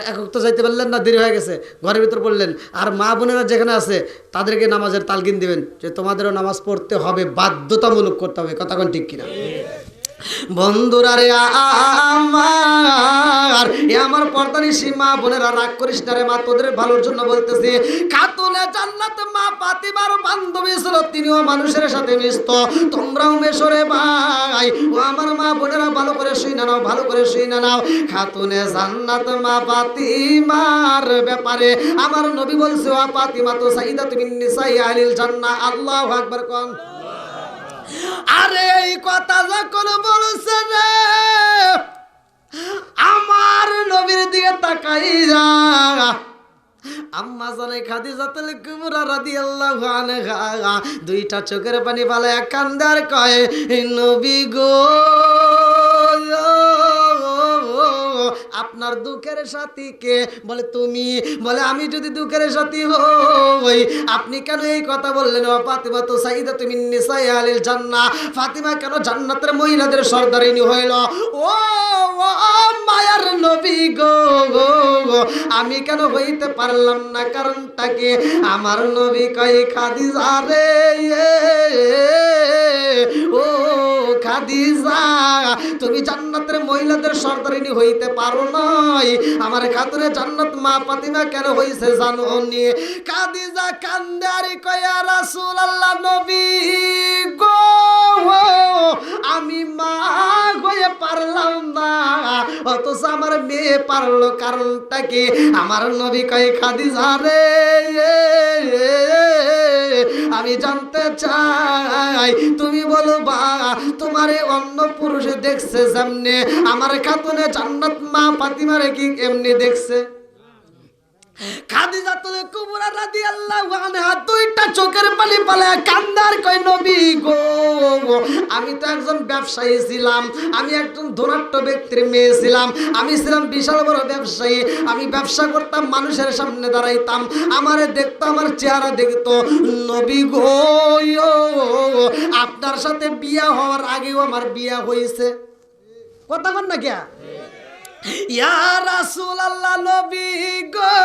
এক ওয়াক্ত যাইতে পারলেন না, দেরি হয়ে গেছে, ঘরের ভিতর পড়লেন। আর মা বোনেরা যেখানে আছে তাদেরকে নামাজের তালকিন দিবেন যে তোমাদেরও নামাজ পড়তে হবে, বাধ্যতামূলক করতে হবে। কথা কোন ঠিক কিনা? বন্ধুরা রে আমার, এ আমার পর্দানিশী মা বোনেরা, রাগ করিস না রে মা, তোদের ভালোর জন্য বলতেছি। খাতুনে জান্নাত মা ফাতিমার বান্ধবী ছিল, তিনিও মানুষের সাথে মিশত, তোমরাও মেশো রে ভাই। ও আমার মা বোনেরা ভালো করে শুই না নাও, ভালো করে শুই না নাও। খাতুনে জান্নাত মা ফাতিমার ব্যাপারে আমার নবী বলছে ওয়া ফাতিমা তো সাইয়্যিদাতুন মিন নিসাই আহলিল জান্নাহ। আল্লাহু আকবার কোন। আরে এই কথা যখন বলছে রে, আমার নবীর দিকে তাকাই যা, আম্মা জানে খাদিজাতুল কুবরা রাদিয়াল্লাহু আনহা দুইটা চোখের পানি ফালায়া কান্দে আর কয় নবী গো, আপনার দুঃখের সাথী কে? বলে তুমি। বলে আমি যদি দুঃখের সাথী হই আপনি কেন এই কথা বললেন? ও ফাতিমা তো সাইয়্যিদাতুন মিন নিসাই আহলিল জান্নাহ, ফাতিমা কেন জান্নাতের মহিলাদের সরদারিনী হইল? ও মায়ার নবী গো, আমি কেন হইতে পারলাম না? কারণটা কি? আমার নবী কয় খাদিজা রে, ও খাদিজা তুমি জান্নাতের মহিলাদের সরদারিনী হইতে পারো নাই, আমার খাতুনে জান্নাত মা ফাতিমা কেন হইছে জানো নি? খাদিজা কান্দে আর কয় ইয়া রাসূলুল্লাহ, নবী গো আমি মা হয়ে পারলাম না, অথচ আমার মেয়ে পারলো কারণটা কি? আমার নবী কয় খাদিজা রে, আমি জানতে চাই তুমি বলবা তোমারে অন্য পুরুষে দেখছে যেমনে আমার খাতুনে জান্নাত মা ফাতিমারে কি এমনি দেখছে? খাদিজাতুল কুবরা রাদিয়াল্লাহু আনহা দুইটা চোখের পানি পালে কান্দার কই নবী গো, আমি তো একজন ব্যবসায়ী ছিলাম, আমি একজন ধনাঢ্য ব্যক্তির মেয়ে ছিলাম, আমি ছিলাম বিশাল বড় ব্যবসায়ী, আমি ব্যবসা করতাম, মানুষের সামনে দাঁড়াইতাম, আমারে দেখতো, আমার চেহারা দেখতো। নবী গো, আপনার সাথে বিয়া হওয়ার আগেও আমার বিয়া হয়েছে। কথা বল না কে? ইয়া রাসূলুল্লাহ, নবী গো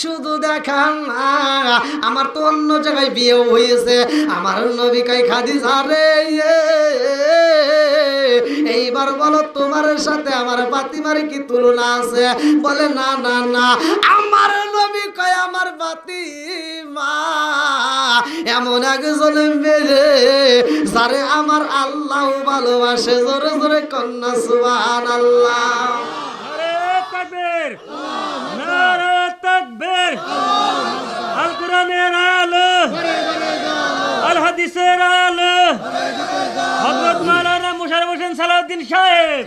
শুধু দেখান না, আমার তো অন্য জায়গায় বিয়ে হয়েছে। আমার নবী কয় খাদিজা রে, এইবার বলো তোমার সাথে আমার ফাতিমার কি তুলনা আছে? বলে না না না। আমার নবী কয় আমার ফাতিমা এমন একজন মেয়ে যারে আমার আল্লাহ ভালোবাসে। জোরে জোরে কন্যা সুবহানাল্লাহ। নারে তাকবীর, আল কোরআনের আলো, আল হাদিসের আলো, হযরত মাওলানা মুশাররফ হোসেন সালাউদ্দিন সাহেব